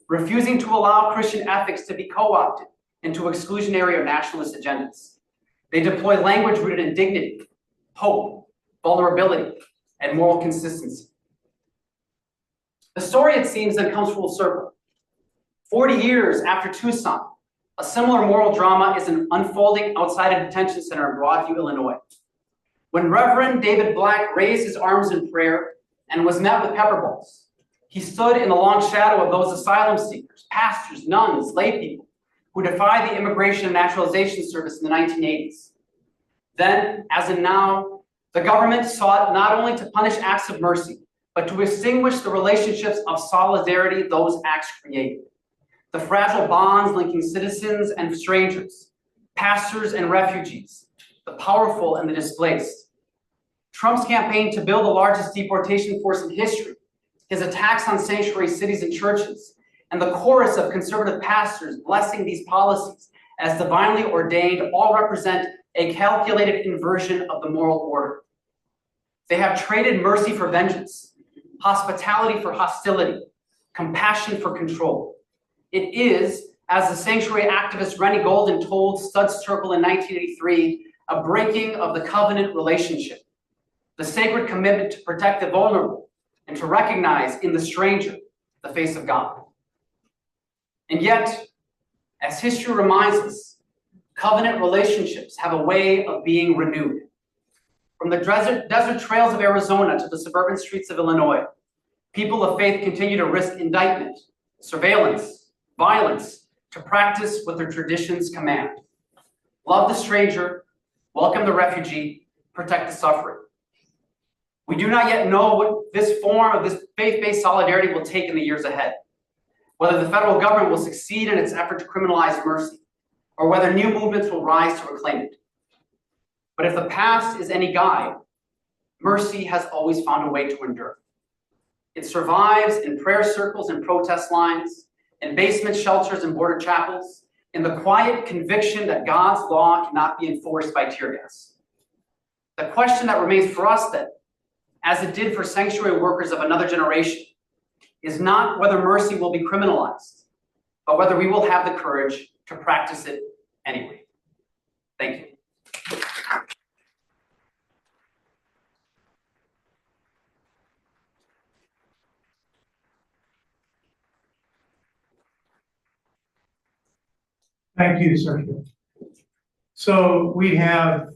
Speaker 4: refusing to allow Christian ethics to be co-opted into exclusionary or nationalist agendas. They deploy language rooted in dignity, hope, vulnerability, and moral consistency. The story, it seems, then comes full circle. 40 years after Tucson, a similar moral drama is unfolding outside a detention center in Broadview, Illinois. When Reverend David Black raised his arms in prayer and was met with pepper balls, he stood in the long shadow of those asylum seekers, pastors, nuns, lay people, who defied the Immigration and Naturalization Service in the 1980s. Then, as in now, the government sought not only to punish acts of mercy, but to extinguish the relationships of solidarity those acts created. The fragile bonds linking citizens and strangers, pastors and refugees, the powerful and the displaced. Trump's campaign to build the largest deportation force in history his attacks on sanctuary cities and churches, and the chorus of conservative pastors blessing these policies as divinely ordained all represent a calculated inversion of the moral order. They have traded mercy for vengeance, hospitality for hostility, compassion for control. It is, as the sanctuary activist Rennie Golden told Studs Terkel in 1983, a breaking of the covenant relationship, the sacred commitment to protect the vulnerable and to recognize in the stranger the face of God. And yet, as history reminds us, covenant relationships have a way of being renewed. From the desert trails of Arizona to the suburban streets of Illinois, people of faith continue to risk indictment, surveillance, violence, to practice what their traditions command. Love the stranger, welcome the refugee, protect the suffering. We do not yet know what this form of this faith-based solidarity will take in the years ahead, whether the federal government will succeed in its effort to criminalize mercy, or whether new movements will rise to reclaim it. But if the past is any guide, mercy has always found a way to endure. It survives in prayer circles and protest lines, in basement shelters and border chapels, in the quiet conviction that God's law cannot be enforced by tear gas. The question that remains for us then, as it did for sanctuary workers of another generation, is not whether mercy will be criminalized, but whether we will have the courage to practice it anyway. Thank you.
Speaker 1: Thank you, Sergio. So we have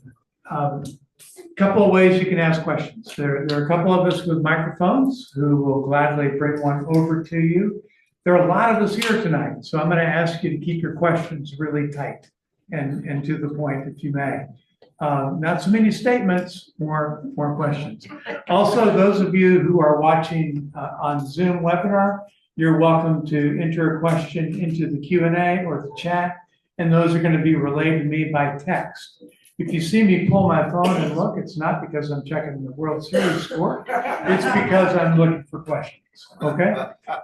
Speaker 1: a couple of ways you can ask questions. There are a couple of us with microphones who will gladly bring one over to you. There are a lot of us here tonight, so I'm going to ask you to keep your questions really tight and to the point, if you may. Not so many statements, more questions. Also, those of you who are watching on Zoom webinar, you're welcome to enter a question into the Q&A or the chat, and those are going to be relayed to me by text. If you see me pull my phone and look, it's not because I'm checking the World Series score. It's because I'm looking for questions, okay?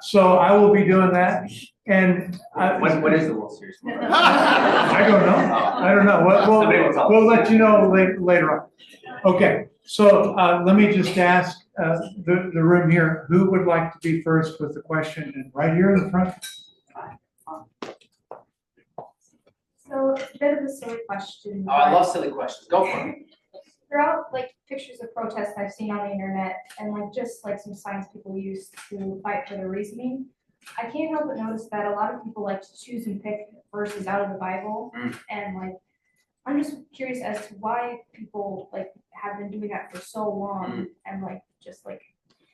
Speaker 1: So I will be doing that. And
Speaker 4: What is the World Series?
Speaker 1: I don't know. We'll let you know later on. Okay, so let me just ask the room here, who would like to be first with the question? And right here in the front.
Speaker 5: So it's a bit of a silly question.
Speaker 4: Oh, I love silly questions. Go for it.
Speaker 5: Throughout like pictures of protests I've seen on the internet and like just like some signs people use to fight for their reasoning, I can't help but notice that a lot of people like to choose and pick verses out of the Bible. And like I'm just curious as to why people like have been doing that for so long and like just like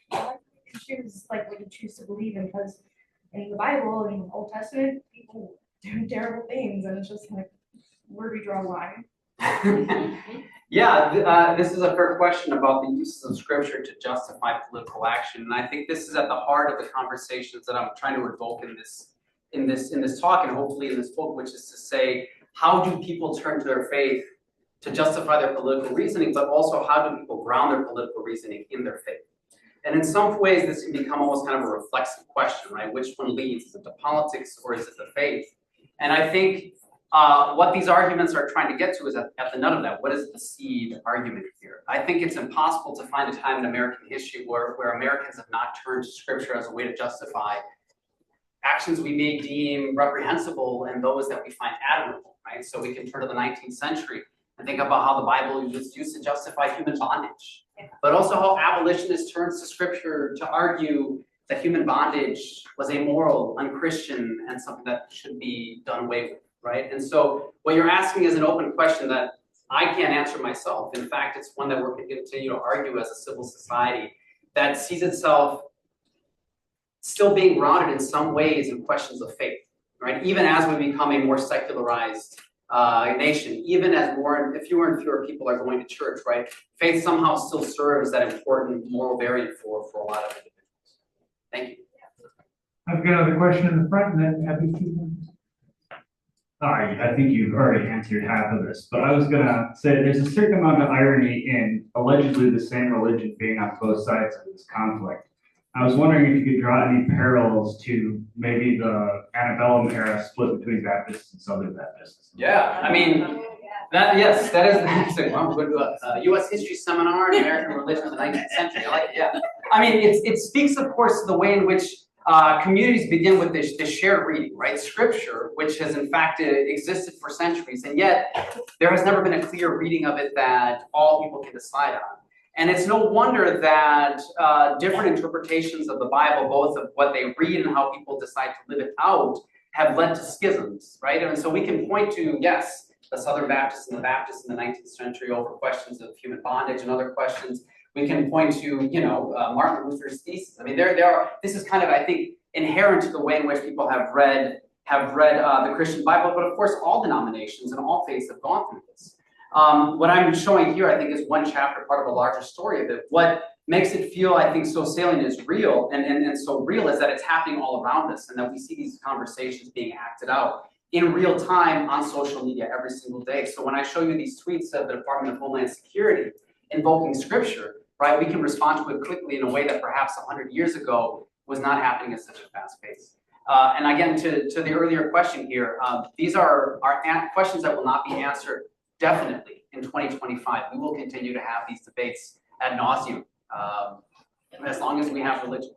Speaker 5: why you choose like what you choose to believe in, because in the Bible and in the Old Testament people doing terrible things, and it's just like, where do we draw a line?
Speaker 4: Yeah, this is a fair question about the uses of scripture to justify political action, and I think this is at the heart of the conversations that I'm trying to evoke in this talk, and hopefully in this book, which is to say, how do people turn to their faith to justify their political reasoning, but also how do people ground their political reasoning in their faith? And in some ways, this can become almost kind of a reflexive question, right? Which one leads? Is it the politics or is it the faith? And I think what these arguments are trying to get to is at the nut of that. What is the seed argument here? I think it's impossible to find a time in American history where Americans have not turned to scripture as a way to justify actions we may deem reprehensible and those that we find admirable, right? So we can turn to the 19th century and think about how the Bible was used to justify human bondage, but also how abolitionists turned to scripture to argue that human bondage was immoral, unchristian, and something that should be done away with, right? And so what you're asking is an open question that I can't answer myself. In fact, it's one that we're going to continue to argue as a civil society that sees itself still being grounded in some ways in questions of faith, right? Even as we become a more secularized nation, even as fewer and fewer people are going to church, right? Faith somehow still serves that important moral variant for a lot of individuals. Thank you.
Speaker 1: I've got another question in the front, and then happy to.
Speaker 6: I think you've already answered half of this, but I was gonna say there's a certain amount of irony in allegedly the same religion being on both sides of this conflict. I was wondering if you could draw any parallels to maybe the antebellum era split between Baptists and Southern Baptists.
Speaker 4: Yeah, I mean, yes, that is, that's a US history seminar on American religion in the 19th century. I like it, yeah. I mean, it speaks, of course, to the way in which communities begin with this shared reading, right? Scripture, which has in fact existed for centuries, and yet there has never been a clear reading of it that all people can decide on. And it's no wonder that different interpretations of the Bible, both of what they read and how people decide to live it out, have led to schisms, right? And so we can point to, yes, the Southern Baptists and the Baptists in the 19th century over questions of human bondage and other questions. We can point to, Martin Luther's thesis. I mean, there are. This is kind of, I think, inherent to the way in which people have read the Christian Bible. But of course, all denominations and all faiths have gone through this. What I'm showing here, I think, is one chapter, part of a larger story of it. What makes it feel, I think, so salient is real, and so real is that it's happening all around us, and that we see these conversations being acted out in real time on social media every single day. So when I show you these tweets of the Department of Homeland Security invoking Scripture, right, we can respond to it quickly in a way that perhaps 100 years ago was not happening at such a fast pace. And again, to the earlier question here, these are questions that will not be answered definitely in 2025. We will continue to have these debates ad nauseum as long as we have religion.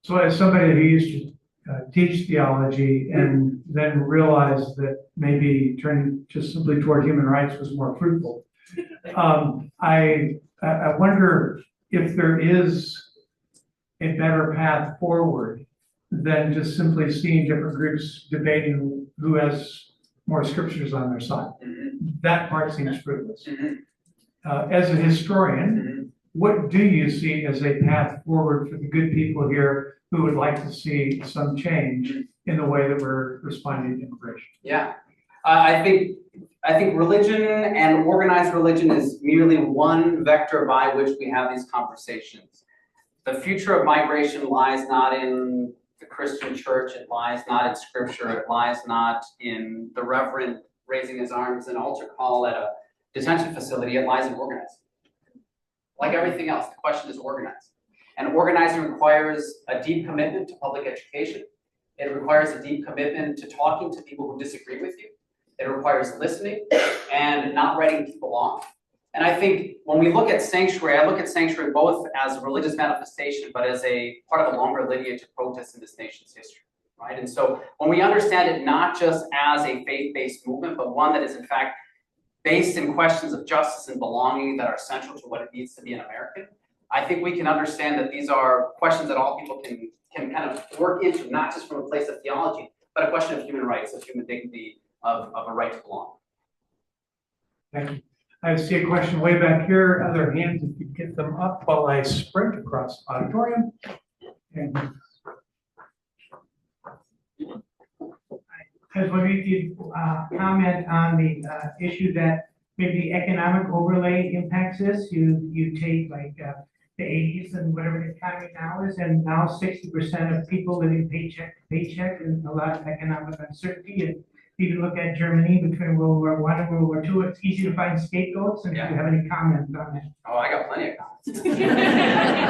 Speaker 1: So as somebody who used to teach theology and then realized that maybe turning just simply toward human rights was more fruitful, I wonder if there is a better path forward than just simply seeing different groups debating who has more scriptures on their side. That part seems fruitless. As a historian, what do you see as a path forward for the good people here who would like to see some change in the way that we're responding to immigration?
Speaker 4: Yeah, I think religion and organized religion is merely one vector by which we have these conversations. The future of migration lies not in the Christian church, it lies not in Scripture, it lies not in the reverend raising his arms in altar call at a detention facility, it lies in organizing. Like everything else, the question is organizing. And organizing requires a deep commitment to public education. It requires a deep commitment to talking to people who disagree with you. It requires listening and not writing people off. And I think when we look at sanctuary, I look at sanctuary both as a religious manifestation, but as a part of a longer lineage of protests in this nation's history, right? And so when we understand it not just as a faith-based movement, but one that is in fact based in questions of justice and belonging that are central to what it means to be an American, I think we can understand that these are questions that all people can kind of work into, not just from a place of theology, but a question of human rights, of human dignity, of a right to belong.
Speaker 1: Thank you. I see a question way back here. Other hands, if you get them up while I sprint across the auditorium. And
Speaker 7: I was wondering if you'd comment on the issue that maybe economic overlay impacts this. You take like the 80s and whatever the economy now is, and now 60% of people living paycheck to paycheck, and a lot of economic uncertainty. And you can look at Germany between World War I and World War II. It's easy to find scapegoats. And if you have any comments on that.
Speaker 4: Oh, I got plenty of comments.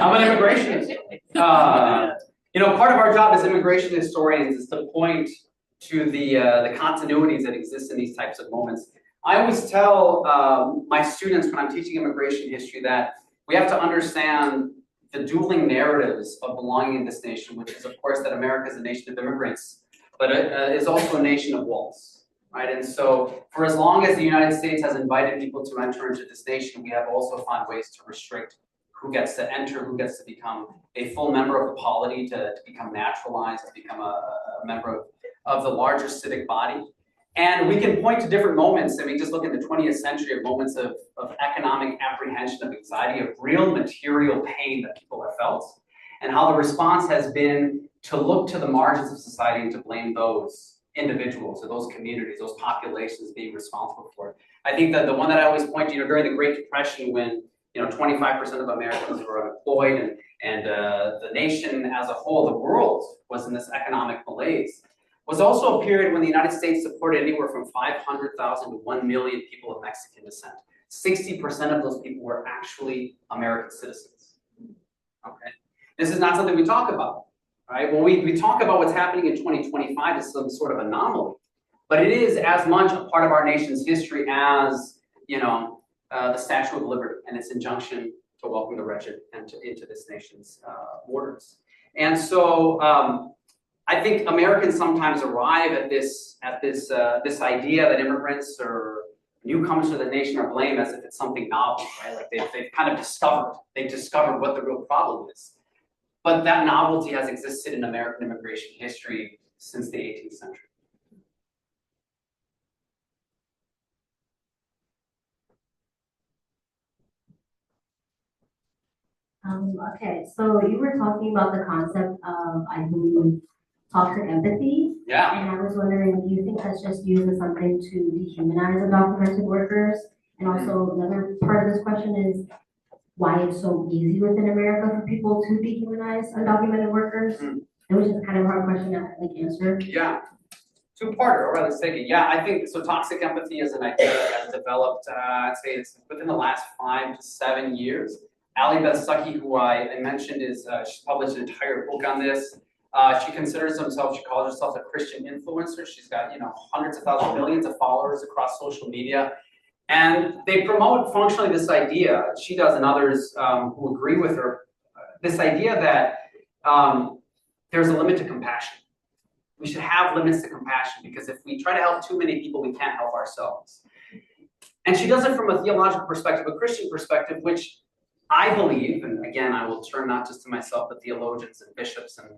Speaker 4: I'm an immigrationist. Part of our job as immigration historians is to point to the continuities that exist in these types of moments. I always tell my students when I'm teaching immigration history that we have to understand the dueling narratives of belonging in this nation, which is, of course, that America is a nation of immigrants, but it is also a nation of walls, right? And so for as long as the United States has invited people to enter into this nation, we have also found ways to restrict who gets to enter, who gets to become a full member of the polity, to become naturalized, to become a member of the larger civic body. And we can point to different moments, and we just look at the 20th century of moments of economic apprehension, of anxiety, of real material pain that people have felt, and how the response has been to look to the margins of society and to blame those individuals or those communities, those populations being responsible for it. I think that the one that I always point to, during the Great Depression, when 25% of Americans were unemployed and the nation as a whole, the world, was in this economic malaise, was also a period when the United States supported anywhere from 500,000 to 1 million people of Mexican descent. 60% of those people were actually American citizens. okay? This is not something we talk about, right? When we talk about what's happening in 2025 as some sort of anomaly, but it is as much a part of our nation's history as, the Statue of Liberty and its injunction to welcome the wretched into this nation's borders. And so I think Americans sometimes arrive at this idea that immigrants or newcomers to the nation are blamed as if it's something novel, right? Like they've kind of discovered what the real problem is. But that novelty has existed in American immigration history since the 18th century.
Speaker 8: Okay, so you were talking about the concept of, I believe, toxic empathy.
Speaker 4: Yeah.
Speaker 8: And I was wondering, do you think that's just used as something to dehumanize undocumented workers? And also another part of this question is why it's so easy within America for people to dehumanize undocumented workers? It was just kind of a hard question to answer.
Speaker 4: Yeah. Two-parter, or let's take it. Yeah, I think so. Toxic empathy is an idea that has developed, I'd say it's within the last 5 to 7 years. Ali Beth Stuckey, who I mentioned, she's published an entire book on this. She calls herself a Christian influencer. She's got, hundreds of thousands, millions of followers across social media. And they promote functionally this idea, she does and others who agree with her, this idea that there's a limit to compassion. We should have limits to compassion because if we try to help too many people, we can't help ourselves. And she does it from a theological perspective, a Christian perspective, which I believe, and again, I will turn not just to myself, but theologians and bishops and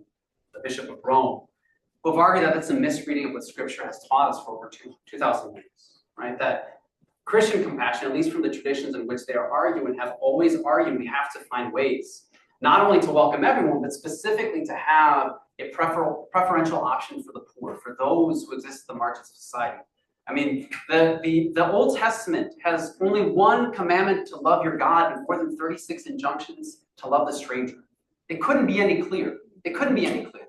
Speaker 4: the Bishop of Rome, who have argued that it's a misreading of what Scripture has taught us for over 2,000 years, right? That Christian compassion, at least from the traditions in which they are arguing, have always argued we have to find ways, not only to welcome everyone, but specifically to have a preferential option for the poor, for those who exist at the margins of society. I mean, the Old Testament has only one commandment to love your God and more than 36 injunctions to love the stranger. It couldn't be any clearer. It couldn't be any clearer,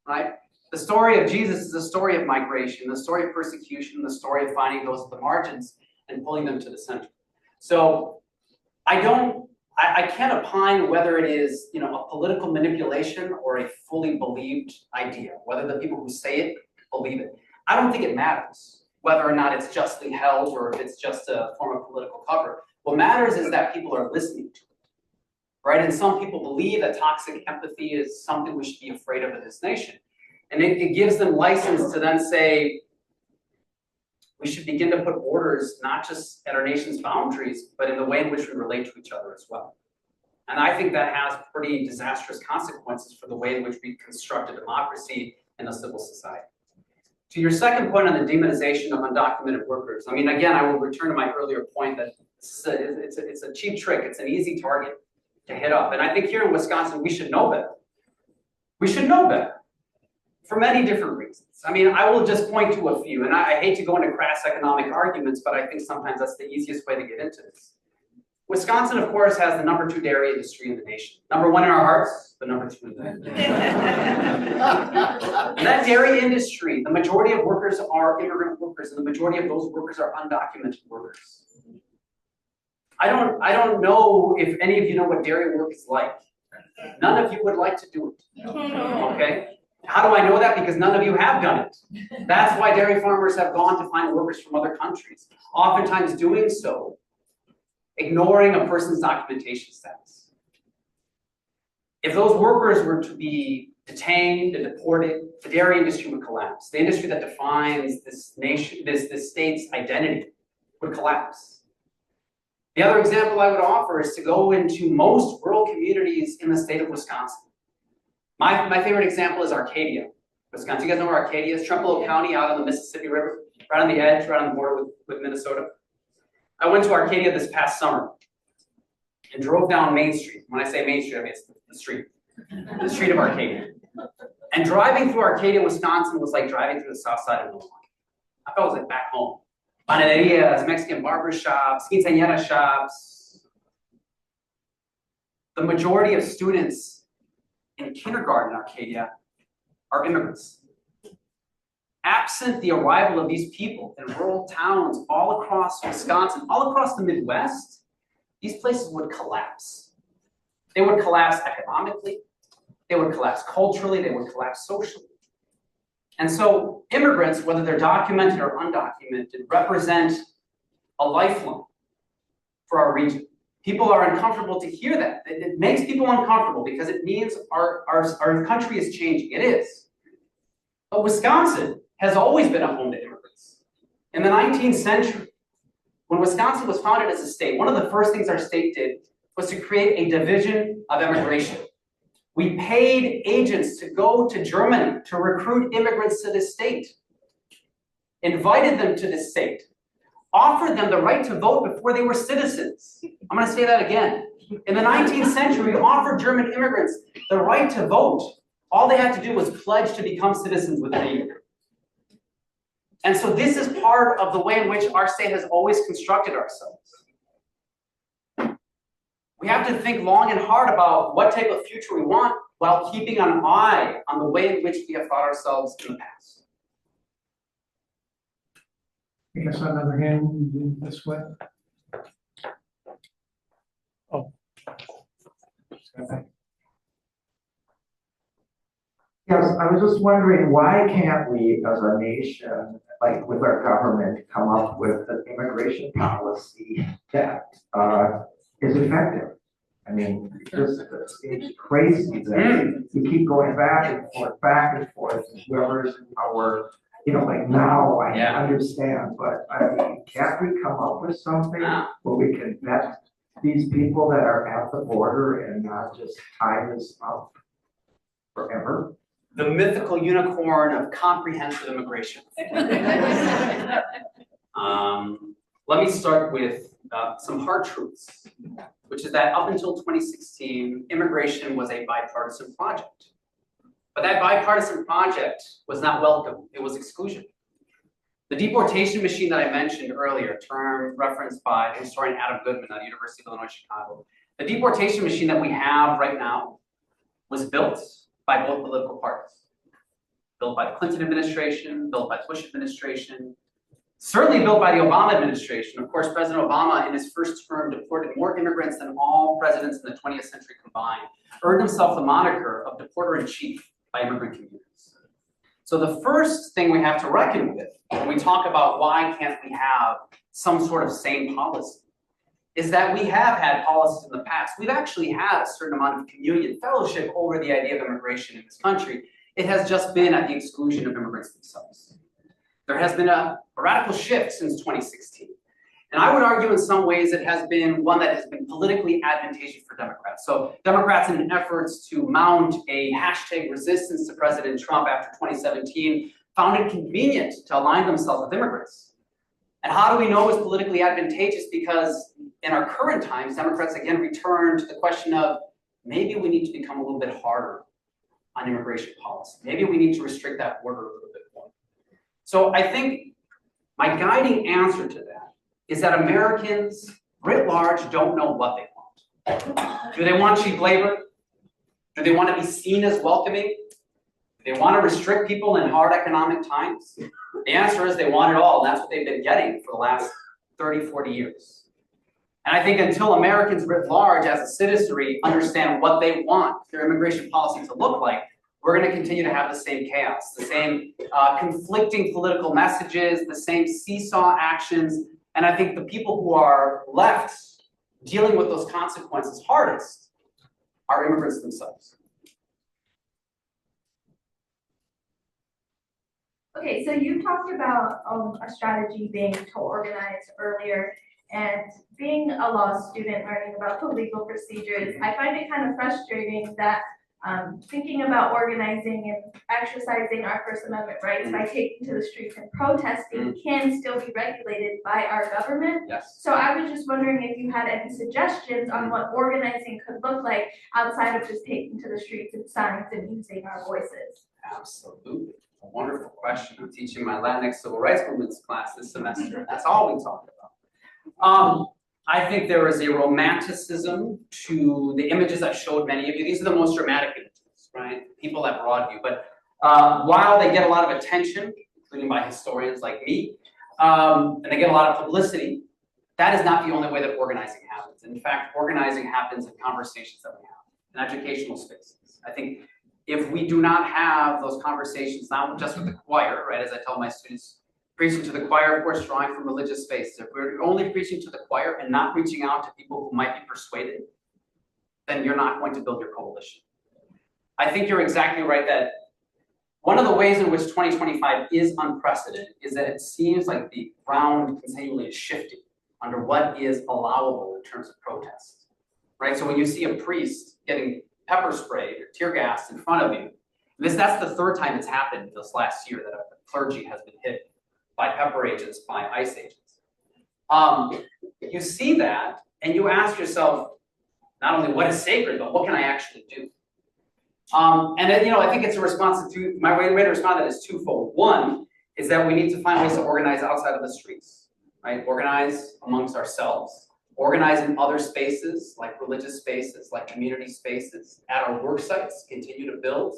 Speaker 4: right? The story of Jesus is a story of migration, the story of persecution, the story of finding those at the margins and pulling them to the center. So I can't opine whether it is, a political manipulation or a fully believed idea, whether the people who say it believe it. I don't think it matters whether or not it's justly held or if it's just a form of political cover. What matters is that people are listening to it, right? And some people believe that toxic empathy is something we should be afraid of in this nation. And it gives them license to then say, we should begin to put borders, not just at our nation's boundaries, but in the way in which we relate to each other as well. And I think that has pretty disastrous consequences for the way in which we construct a democracy and a civil society. To your second point on the demonization of undocumented workers, I mean, again, I will return to my earlier point that it's a cheap trick. It's an easy target to hit up. And I think here in Wisconsin, we should know better. We should know better for many different reasons. I mean, I will just point to a few, and I hate to go into crass economic arguments, but I think sometimes that's the easiest way to get into this. Wisconsin, of course, has the #2 dairy industry in the nation. #1 in our hearts, but #2 in the nation. And that dairy industry, the majority of workers are immigrant workers, and the majority of those workers are undocumented workers. I don't know if any of you know what dairy work is like. None of you would like to do it, okay? How do I know that? Because none of you have done it. That's why dairy farmers have gone to find workers from other countries, oftentimes doing so ignoring a person's documentation status. If those workers were to be detained and deported, the dairy industry would collapse. The industry that defines this nation, this state's identity would collapse. The other example I would offer is to go into most rural communities in the state of Wisconsin. My favorite example is Arcadia, Wisconsin. You guys know where Arcadia is? Trempealeau County out on the Mississippi River, right on the edge, right on the border with Minnesota. I went to Arcadia this past summer and drove down Main Street. When I say Main Street, I mean it's the street of Arcadia. And driving through Arcadia, Wisconsin was like driving through the south side of Milwaukee. I felt like back home. Panaderias, Mexican barber shops, quinceañera shops. The majority of students in kindergarten in Arcadia are immigrants. Absent the arrival of these people in rural towns all across Wisconsin, all across the Midwest, these places would collapse. They would collapse economically, they would collapse culturally, they would collapse socially. And so immigrants, whether they're documented or undocumented, represent a lifeline for our region. People are uncomfortable to hear that. It makes people uncomfortable because it means our country is changing. It is. But Wisconsin has always been a home to immigrants. In the 19th century, when Wisconsin was founded as a state, one of the first things our state did was to create a division of immigration. We paid agents to go to Germany to recruit immigrants to this state, invited them to this state, offered them the right to vote before they were citizens. I'm going to say that again. In the 19th century, we offered German immigrants the right to vote. All they had to do was pledge to become citizens within a year. And so this is part of the way in which our state has always constructed ourselves. We have to think long and hard about what type of future we want while keeping an eye on the way in which we have thought ourselves in the past.
Speaker 1: I guess another hand this way. Oh.
Speaker 9: Yes, I was just wondering, why can't we as a nation, like with our government, come up with an immigration policy that is effective? I mean, it's crazy that we keep going back and forth, and whoever's in power, you know, like now I understand, but I mean, can't we come up with something where we can vet these people that are at the border and not just tie this up forever?
Speaker 4: The mythical unicorn of comprehensive immigration. Let me start with some hard truths, which is that up until 2016, immigration was a bipartisan project. But that bipartisan project was not welcome. It was exclusion. The deportation machine that I mentioned earlier, term referenced by historian Adam Goodman at the University of Illinois, Chicago, the deportation machine that we have right now was built by both political parties. Built by the Clinton administration, built by the Bush administration, certainly built by the Obama administration. Of course, President Obama in his first term deported more immigrants than all presidents in the 20th century combined, earned himself the moniker of deporter-in-chief by immigrant communities. So the first thing we have to reckon with when we talk about why can't we have some sort of sane policy is that we have had policies in the past. We've actually had a certain amount of communion fellowship over the idea of immigration in this country. It has just been at the exclusion of immigrants themselves. There has been a radical shift since 2016. And I would argue in some ways it has been one that has been politically advantageous for Democrats. So Democrats in efforts to mount a hashtag resistance to President Trump after 2017 found it convenient to align themselves with immigrants. And how do we know it's politically advantageous? Because in our current times, Democrats again return to the question of maybe we need to become a little bit harder on immigration policy. Maybe we need to restrict that border a little bit more. So I think my guiding answer to that is that Americans writ large don't know what they want. Do they want cheap labor? Do they want to be seen as welcoming? Do they want to restrict people in hard economic times? The answer is they want it all, and that's what they've been getting for the last 30, 40 years. And I think until Americans writ large as a citizenry understand what they want their immigration policy to look like, we're going to continue to have the same chaos, the same conflicting political messages, the same seesaw actions. And I think the people who are left dealing with those consequences hardest are immigrants themselves.
Speaker 5: Okay, so you talked about a strategy being to organize earlier, and being a law student learning about the legal procedures, I find it kind of frustrating that thinking about organizing and exercising our First Amendment rights by taking to the streets and protesting can still be regulated by our government.
Speaker 4: Yes.
Speaker 5: So I was just wondering if you had any suggestions on what organizing could look like outside of just taking to the streets and signs and using our voices.
Speaker 4: Absolutely. A wonderful question. I'm teaching my Latinx civil rights movements class this semester. That's all we talk about. I think there is a romanticism to the images I showed many of you. These are the most dramatic images, right? People at Broadview. But while they get a lot of attention, including by historians like me, and they get a lot of publicity, that is not the only way that organizing happens. In fact, organizing happens in conversations that we have. and educational spaces. I think if we do not have those conversations, not just with the choir, right, as I tell my students, preaching to the choir, of course, drawing from religious spaces. If we're only preaching to the choir and not reaching out to people who might be persuaded, then you're not going to build your coalition. I think you're exactly right that one of the ways in which 2025 is unprecedented is that it seems like the ground continually is shifting under what is allowable in terms of protest, right? So when you see a priest getting pepper sprayed or tear gassed in front of you, that's the third time it's happened this last year that a clergy has been hit by pepper agents, by ICE agents. You see that and you ask yourself, not only what is sacred, but what can I actually do? And then, I think it's a response to, my way to respond to that is twofold. One is that we need to find ways to organize outside of the streets, right? Organize amongst ourselves, organize in other spaces, like religious spaces, like community spaces, at our work sites, continue to build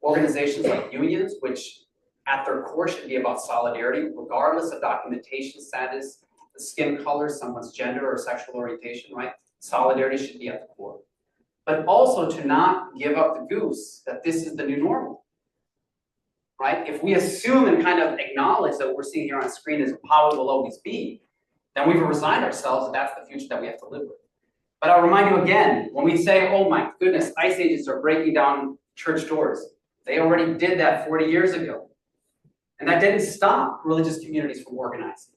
Speaker 4: organizations like unions, which at their core should be about solidarity, regardless of documentation status, the skin color, someone's gender or sexual orientation, right? Solidarity should be at the core. But also to not give up the goose that this is the new normal, right? If we assume and kind of acknowledge that what we're seeing here on screen is how it will always be, then we've resigned ourselves that that's the future that we have to live with. But I'll remind you again, when we say, oh my goodness, ICE agents are breaking down church doors, they already did that 40 years ago. And that didn't stop religious communities from organizing.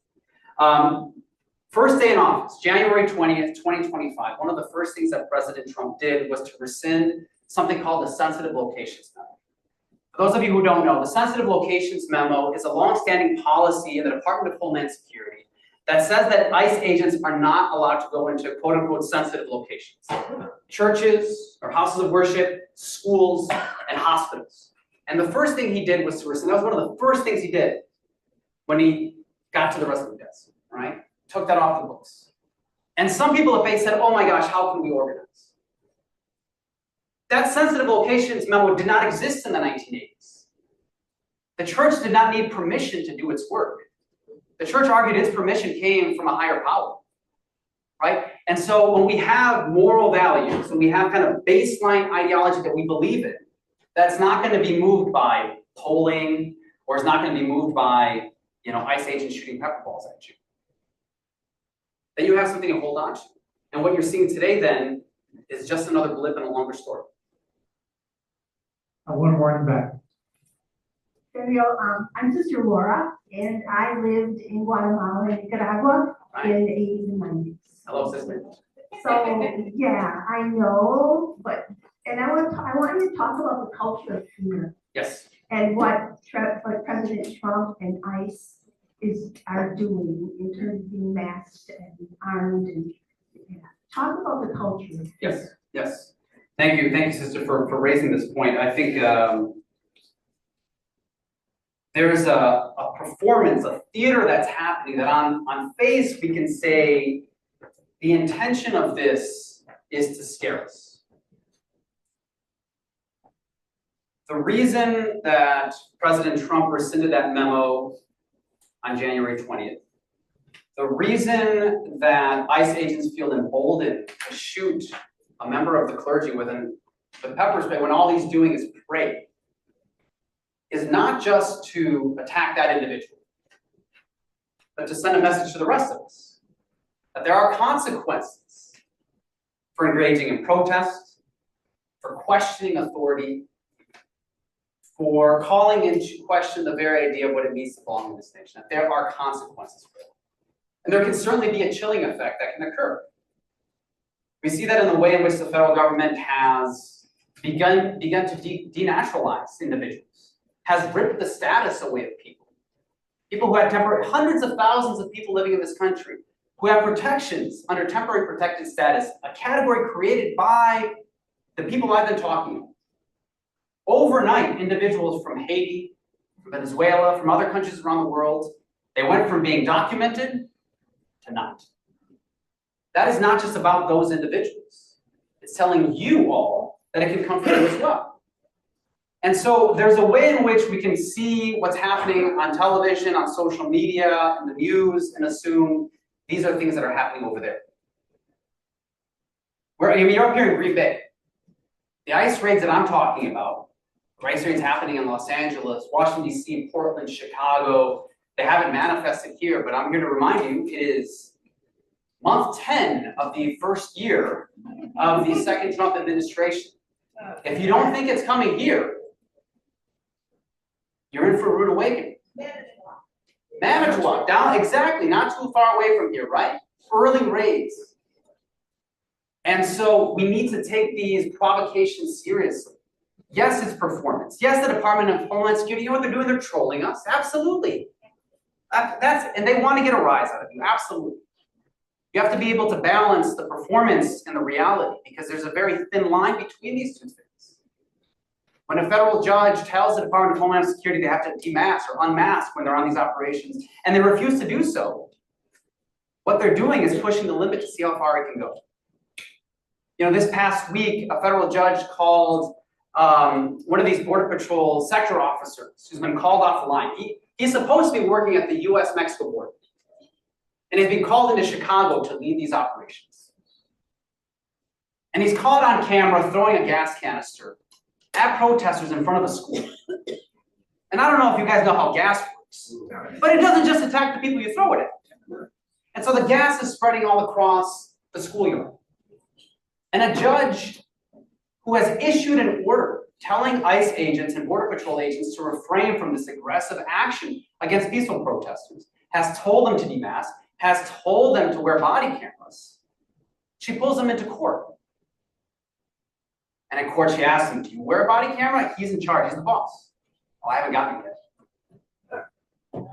Speaker 4: First day in office, January 20th, 2025, one of the first things that President Trump did was to rescind something called the Sensitive Locations Memo. For those of you who don't know, the Sensitive Locations Memo is a longstanding policy in the Department of Homeland Security that says that ICE agents are not allowed to go into quote-unquote sensitive locations. Churches or houses of worship, schools, and hospitals. And the first thing he did was to rescind. That was one of the first things he did when he got to the rest of the desk, right? Took that off the books. And some people at base said, oh my gosh, how can we organize? That sensitive locations memo did not exist in the 1980s. The church did not need permission to do its work. The church argued its permission came from a higher power, right? And so when we have moral values, and we have kind of baseline ideology that we believe in, that's not going to be moved by polling, or is not going to be moved by, ICE agents shooting pepper balls at you. Then you have something to hold on to. And what you're seeing today then is just another blip in a longer story.
Speaker 1: One more in the back.
Speaker 10: Samuel, I'm Sister Laura, and I lived in Guatemala and Nicaragua in the 80s and 90s.
Speaker 4: Hello, sister.
Speaker 10: So, yeah, I know, and I want you to talk about the culture of fear.
Speaker 4: Yes.
Speaker 10: And what President Trump and ICE are doing in terms of being masked and armed and talk about the culture.
Speaker 4: Yes, yes. Thank you, sister, for raising this point. I think there's a performance, a theater that's happening that on face we can say the intention of this is to scare us. The reason that President Trump rescinded that memo on January 20th. The reason that ICE agents feel emboldened to shoot a member of the clergy with the pepper spray when all he's doing is pray is not just to attack that individual, but to send a message to the rest of us that there are consequences for engaging in protest, for questioning authority, for calling into question the very idea of what it means to belong in this nation. That there are consequences for it. And there can certainly be a chilling effect that can occur. We see that in the way in which the federal government has begun to denaturalize individuals, has ripped the status away of people. People who had hundreds of thousands of people living in this country, who have protections under temporary protected status, a category created by the people I've been talking about. Overnight, individuals from Haiti, from Venezuela, from other countries around the world, they went from being documented to not. That is not just about those individuals. It's telling you all that it can come from you as well. And so there's a way in which we can see what's happening on television, on social media, in the news, and assume these are things that are happening over there. You're up here in Green Bay. The ICE raids that I'm talking about, ICE raids happening in Los Angeles, Washington DC, Portland, Chicago, they haven't manifested here, but I'm here to remind you, it is month 10 of the first year of the second Trump administration. If you don't think it's coming here, you're in for a rude awakening. Manitowoc, down exactly, not too far away from here, right? Early raids. And so we need to take these provocations seriously. Yes, it's performance. Yes, the Department of Homeland Security, you know what they're doing? They're trolling us. Absolutely. And they want to get a rise out of you. Absolutely. You have to be able to balance the performance and the reality because there's a very thin line between these two things. When a federal judge tells the Department of Homeland Security they have to demask or unmask when they're on these operations, and they refuse to do so, what they're doing is pushing the limit to see how far it can go. You know, this past week, a federal judge called one of these Border Patrol sector officers who's been called off the line. He's supposed to be working at the US-Mexico border. And he's been called into Chicago to lead these operations. And he's caught on camera throwing a gas canister at protesters in front of a school. And I don't know if you guys know how gas works, but it doesn't just attack the people you throw it at. And so the gas is spreading all across the schoolyard. And a judge who has issued an order telling ICE agents and Border Patrol agents to refrain from this aggressive action against peaceful protesters, has told them to demask, has told them to wear body cameras. She pulls them into court. And in court, she asks him, do you wear a body camera? He's in charge, he's the boss. Oh, I haven't gotten it yet.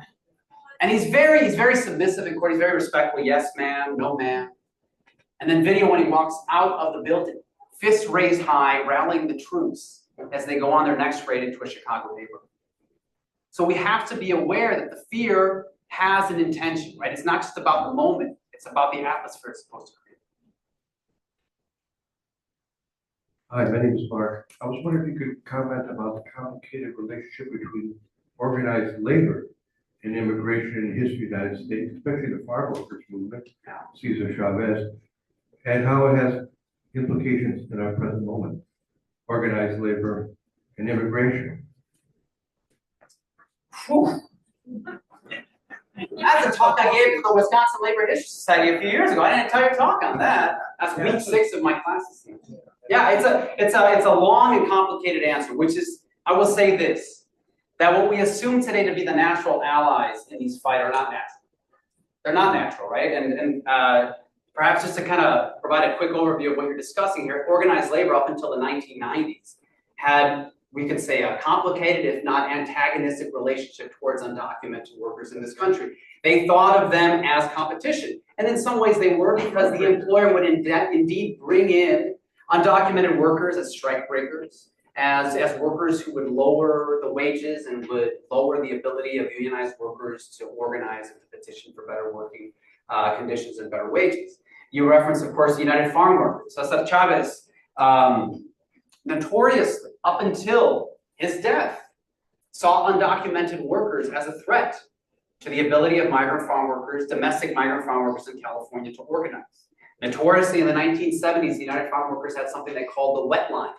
Speaker 4: And he's very submissive in court, he's very respectful, yes ma'am, no ma'am. And then video when he walks out of the building, fists raised high, rallying the troops as they go on their next raid into a Chicago neighborhood. So we have to be aware that the fear has an intention, right? It's not just about the moment, it's about the atmosphere it's supposed to create.
Speaker 11: Hi, my name is Mark. I was wondering if you could comment about the complicated relationship between organized labor and immigration in the history of the United States, especially the farm workers movement, Cesar Chavez, and how it has implications in our present moment, organized labor and immigration.
Speaker 4: Whew. That's a talk I gave to the Wisconsin Labor History Society a few years ago. I didn't tell you to talk on that. That's week 6 of my classes. Yeah, it's a long and complicated answer, which is, I will say this, that what we assume today to be the natural allies in these fights are not natural. They're not natural, right? And perhaps just to kind of provide a quick overview of what you're discussing here, organized labor up until the 1990s had, we could say, a complicated, if not antagonistic relationship towards undocumented workers in this country. They thought of them as competition. And in some ways they were, because the employer would indeed bring in undocumented workers as strike breakers, as workers who would lower the wages and would lower the ability of unionized workers to organize and to petition for better working conditions and better wages. You reference, of course, the United Farm Workers. Cesar Chavez, notoriously, up until his death, saw undocumented workers as a threat to the ability of migrant farm workers, domestic migrant farm workers in California to organize. Notoriously, in the 1970s, the United Farm Workers had something they called the wet line,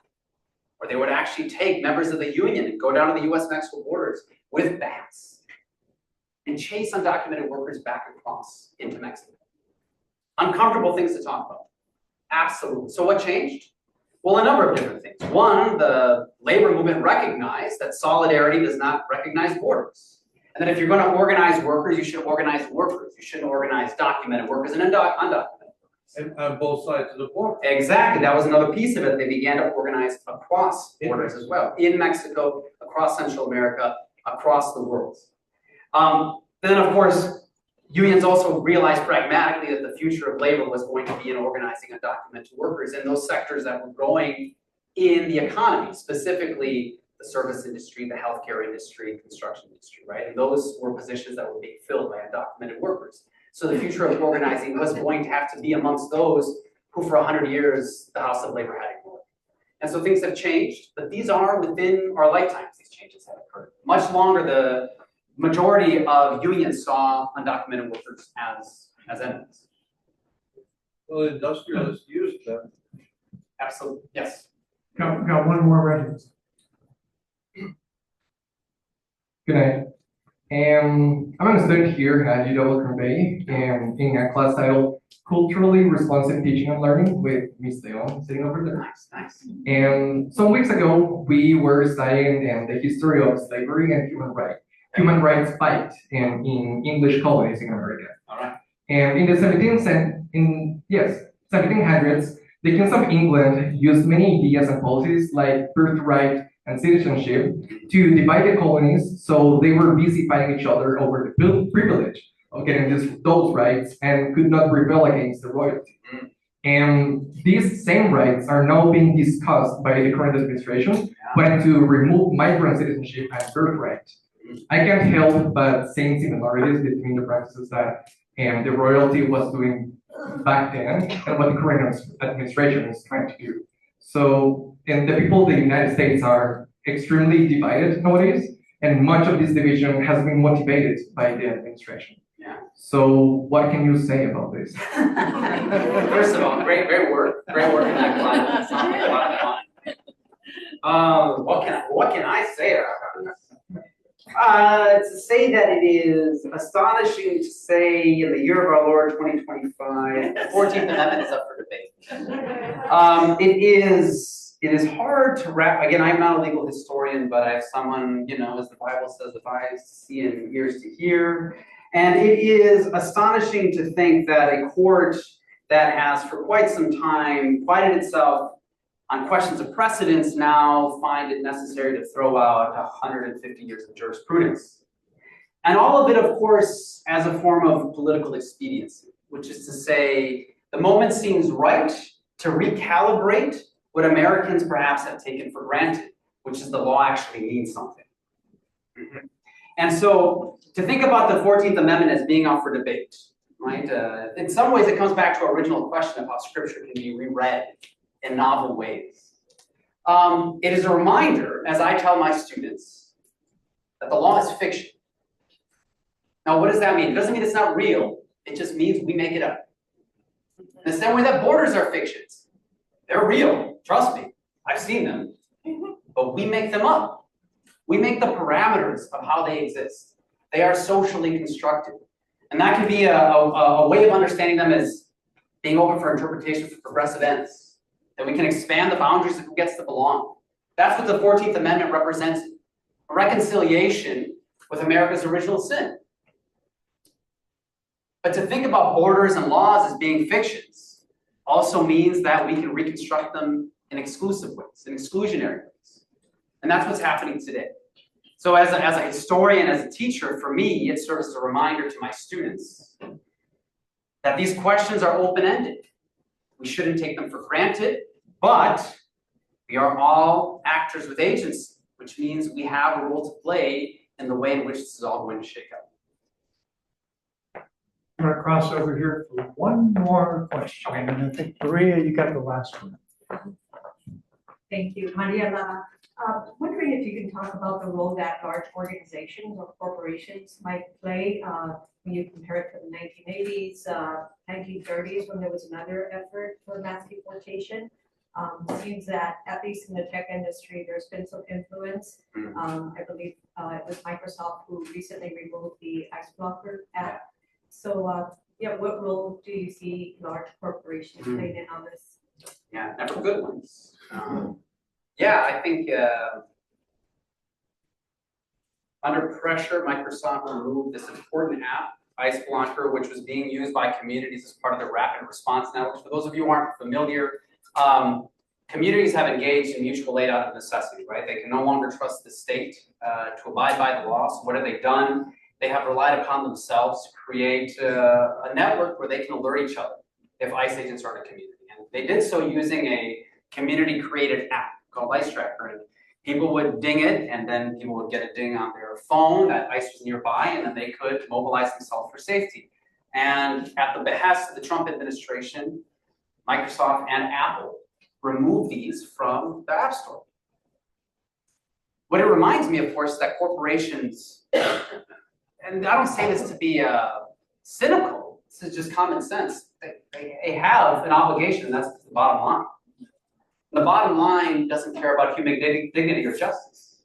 Speaker 4: where they would actually take members of the union and go down to the US-Mexico borders with bats and chase undocumented workers back across into Mexico. Uncomfortable things to talk about. Absolutely. So what changed? Well, a number of different things. One, the labor movement recognized that solidarity does not recognize borders. And that if you're going to organize workers, you should organize workers. You shouldn't organize documented workers and undocumented.
Speaker 11: And on both sides of the border.
Speaker 4: Exactly, that was another piece of it. They began to organize across borders as well, in Mexico, across Central America, across the world. Then, of course, unions also realized pragmatically that the future of labor was going to be in organizing undocumented workers in those sectors that were growing in the economy, specifically the service industry, the healthcare industry, construction industry, right? And those were positions that were being filled by undocumented workers. So the future of organizing was going to have to be amongst those who for 100 years the House of Labor had ignored. And so things have changed, but these are within our lifetimes, these changes have occurred. Much longer, the majority of unions saw undocumented workers as enemies.
Speaker 11: Well, industrialists used them.
Speaker 4: Absolutely, yes.
Speaker 1: Got one more ready.
Speaker 12: Good night. I'm a student here at UWGB in a class titled Culturally Responsive Teaching and Learning with Miss Leon sitting over there.
Speaker 4: Nice.
Speaker 12: And some weeks ago, we were studying the history of slavery and human rights fight in English colonies in America.
Speaker 4: All right.
Speaker 12: And in the 1700s, the kings of England used many ideas and policies like birthright and citizenship to divide the colonies, so they were busy fighting each other over the privilege of getting those rights and could not rebel against the royalty. And these same rights are now being discussed by the current administration, planning to remove migrant citizenship and birthright. I can't help but seeing similarities between the practices that the royalty was doing back then and what the current administration is trying to do. So, and the people of the United States are extremely divided nowadays, and much of this division has been motivated by the administration.
Speaker 4: Yeah.
Speaker 12: So, what can you say about this?
Speaker 4: First of all, great work in that class. Sounds like a lot of fun. What can I say about this? To say that it is astonishing to say in the year of our Lord 2025, the 14th Amendment is up for debate. It is hard to wrap. Again, I'm not a legal historian, but I have someone, as the Bible says, with eyes to see and ears to hear. And it is astonishing to think that a court that has for quite some time prided itself on questions of precedence now find it necessary to throw out 150 years of jurisprudence. And all of it, of course, as a form of political expediency, which is to say, the moment seems right to recalibrate what Americans perhaps have taken for granted, which is the law actually means something. And so to think about the 14th Amendment as being up for debate, right? In some ways, it comes back to our original question of how scripture can be reread in novel ways. It is a reminder, as I tell my students, that the law is fiction. Now, what does that mean? It doesn't mean it's not real. It just means we make it up. In the same way that borders are fictions. They're real. Trust me. I've seen them. But we make them up. We make the parameters of how they exist. They are socially constructed. And that can be a way of understanding them as being open for interpretation for progressive ends. That we can expand the boundaries of who gets to belong. That's what the 14th Amendment represents. A reconciliation with America's original sin. But to think about borders and laws as being fictions also means that we can reconstruct them in exclusive ways, in exclusionary ways. And that's what's happening today. So as a historian, as a teacher, for me, it serves as a reminder to my students that these questions are open-ended. We shouldn't take them for granted, but we are all actors with agency, which means we have a role to play in the way in which this is all going to shake out.
Speaker 1: I'm going to cross over here for one more question, and I think Maria, you got the last one.
Speaker 10: Thank you, Mariela. Wondering if you can talk about the role that large organizations or corporations might play when you compare it to the 1980s, 1930s, when there was another effort for mass deportation. It seems that, at least in the tech industry, there's been some influence. I believe it was Microsoft who recently removed the Ice Blocker app. So, what role do you see large corporations playing in on this?
Speaker 4: Yeah, never good ones. I think under pressure, Microsoft removed this important app, Ice Blocker, which was being used by communities as part of their rapid response networks. For those of you who aren't familiar, communities have engaged in mutual aid out of necessity, right? They can no longer trust the state to abide by the law. So what have they done? They have relied upon themselves to create a network where they can alert each other if ICE agents are in a community. And they did so using a community-created app called Ice Tracker. And people would ding it, and then people would get a ding on their phone that ICE was nearby, and then they could mobilize themselves for safety. And at the behest of the Trump administration, Microsoft and Apple removed these from the App Store. What it reminds me, of course, is that corporations, and I don't say this to be cynical, this is just common sense, they have an obligation, and that's the bottom line. The bottom line doesn't care about human dignity or justice.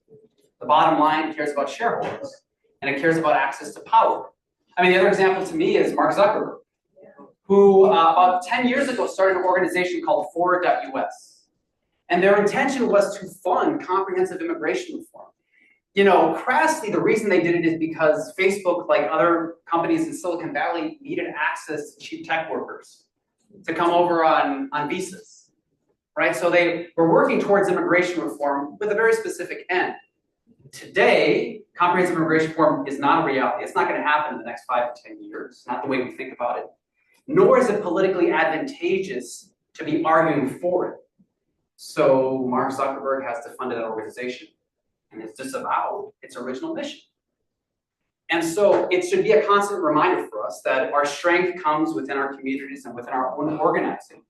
Speaker 4: The bottom line cares about shareholders, and it cares about access to power. I mean, the other example to me is Mark Zuckerberg, who about 10 years ago started an organization called Forward.us. And their intention was to fund comprehensive immigration reform. You know, crassly, the reason they did it is because Facebook, like other companies in Silicon Valley, needed access to cheap tech workers to come over on visas, right? So they were working towards immigration reform with a very specific end. Today, comprehensive immigration reform is not a reality. It's not going to happen in the next 5 to 10 years, not the way we think about it. Nor is it politically advantageous to be arguing for it. So Mark Zuckerberg has to fund that organization, and it's disavowed its original mission. And so it should be a constant reminder for us that our strength comes within our communities and within our own organizing.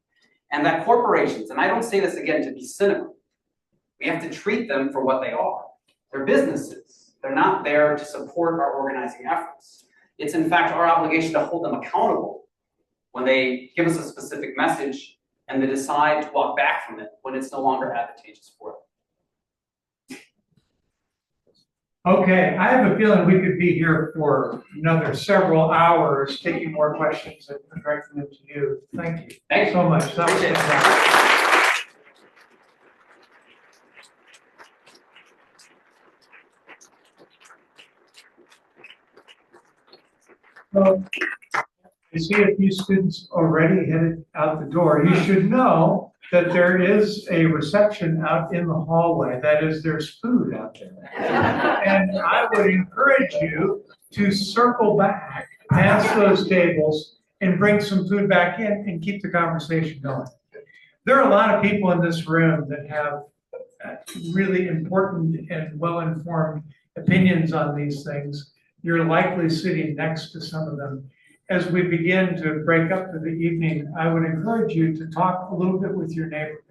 Speaker 4: And that corporations, and I don't say this again to be cynical, we have to treat them for what they are. They're businesses. They're not there to support our organizing efforts. It's in fact our obligation to hold them accountable when they give us a specific message and they decide to walk back from it when it's no longer advantageous for them.
Speaker 1: Okay, I have a feeling we could be here for another several hours, taking more questions and directing them to you. Thank you.
Speaker 4: Thanks
Speaker 1: so much. That was fantastic. Well, I see a few students already headed out the door. You should know that there is a reception out in the hallway. That is, there's food out there. And I would encourage you to circle back past those tables and bring some food back in and keep the conversation going. There are a lot of people in this room that have really important and well-informed opinions on these things. You're likely sitting next to some of them. As we begin to break up for the evening, I would encourage you to talk a little bit with your neighbor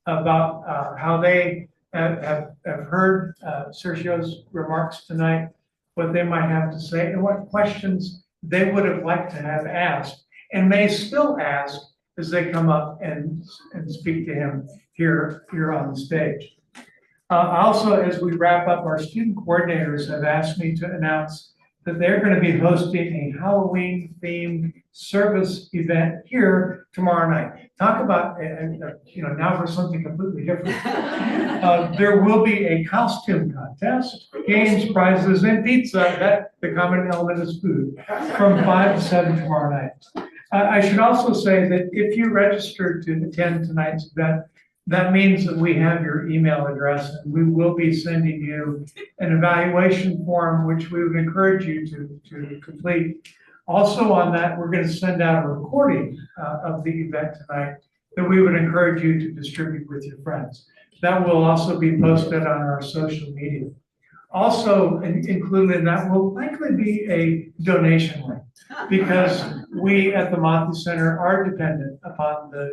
Speaker 1: about how they have heard Sergio's remarks tonight, what they might have to say, and what questions they would have liked to have asked, and may still ask as they come up and speak to him here on the stage. Also, as we wrap up, our student coordinators have asked me to announce that they're going to be hosting a Halloween-themed service event here tomorrow night. Talk about, now for something completely different. There will be a costume contest, games, prizes, and pizza. The common element is food, from 5 to 7 tomorrow night. I should also say that if you registered to attend tonight's event, that means that we have your email address, and we will be sending you an evaluation form, which we would encourage you to complete. Also on that, we're going to send out a recording of the event tonight that we would encourage you to distribute with your friends. That will also be posted on our social media. Also included in that will likely be a donation link, because we at the Monty Center are dependent upon the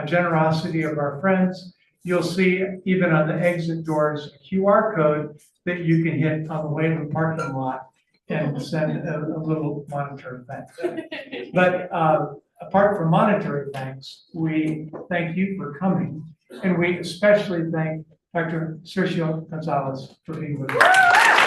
Speaker 1: generosity of our friends. You'll see even on the exit doors a QR code that you can hit on the way to the parking lot and send a little monetary thanks. But apart from monetary thanks, we thank you for coming, and we especially thank Dr. Sergio González for being with us.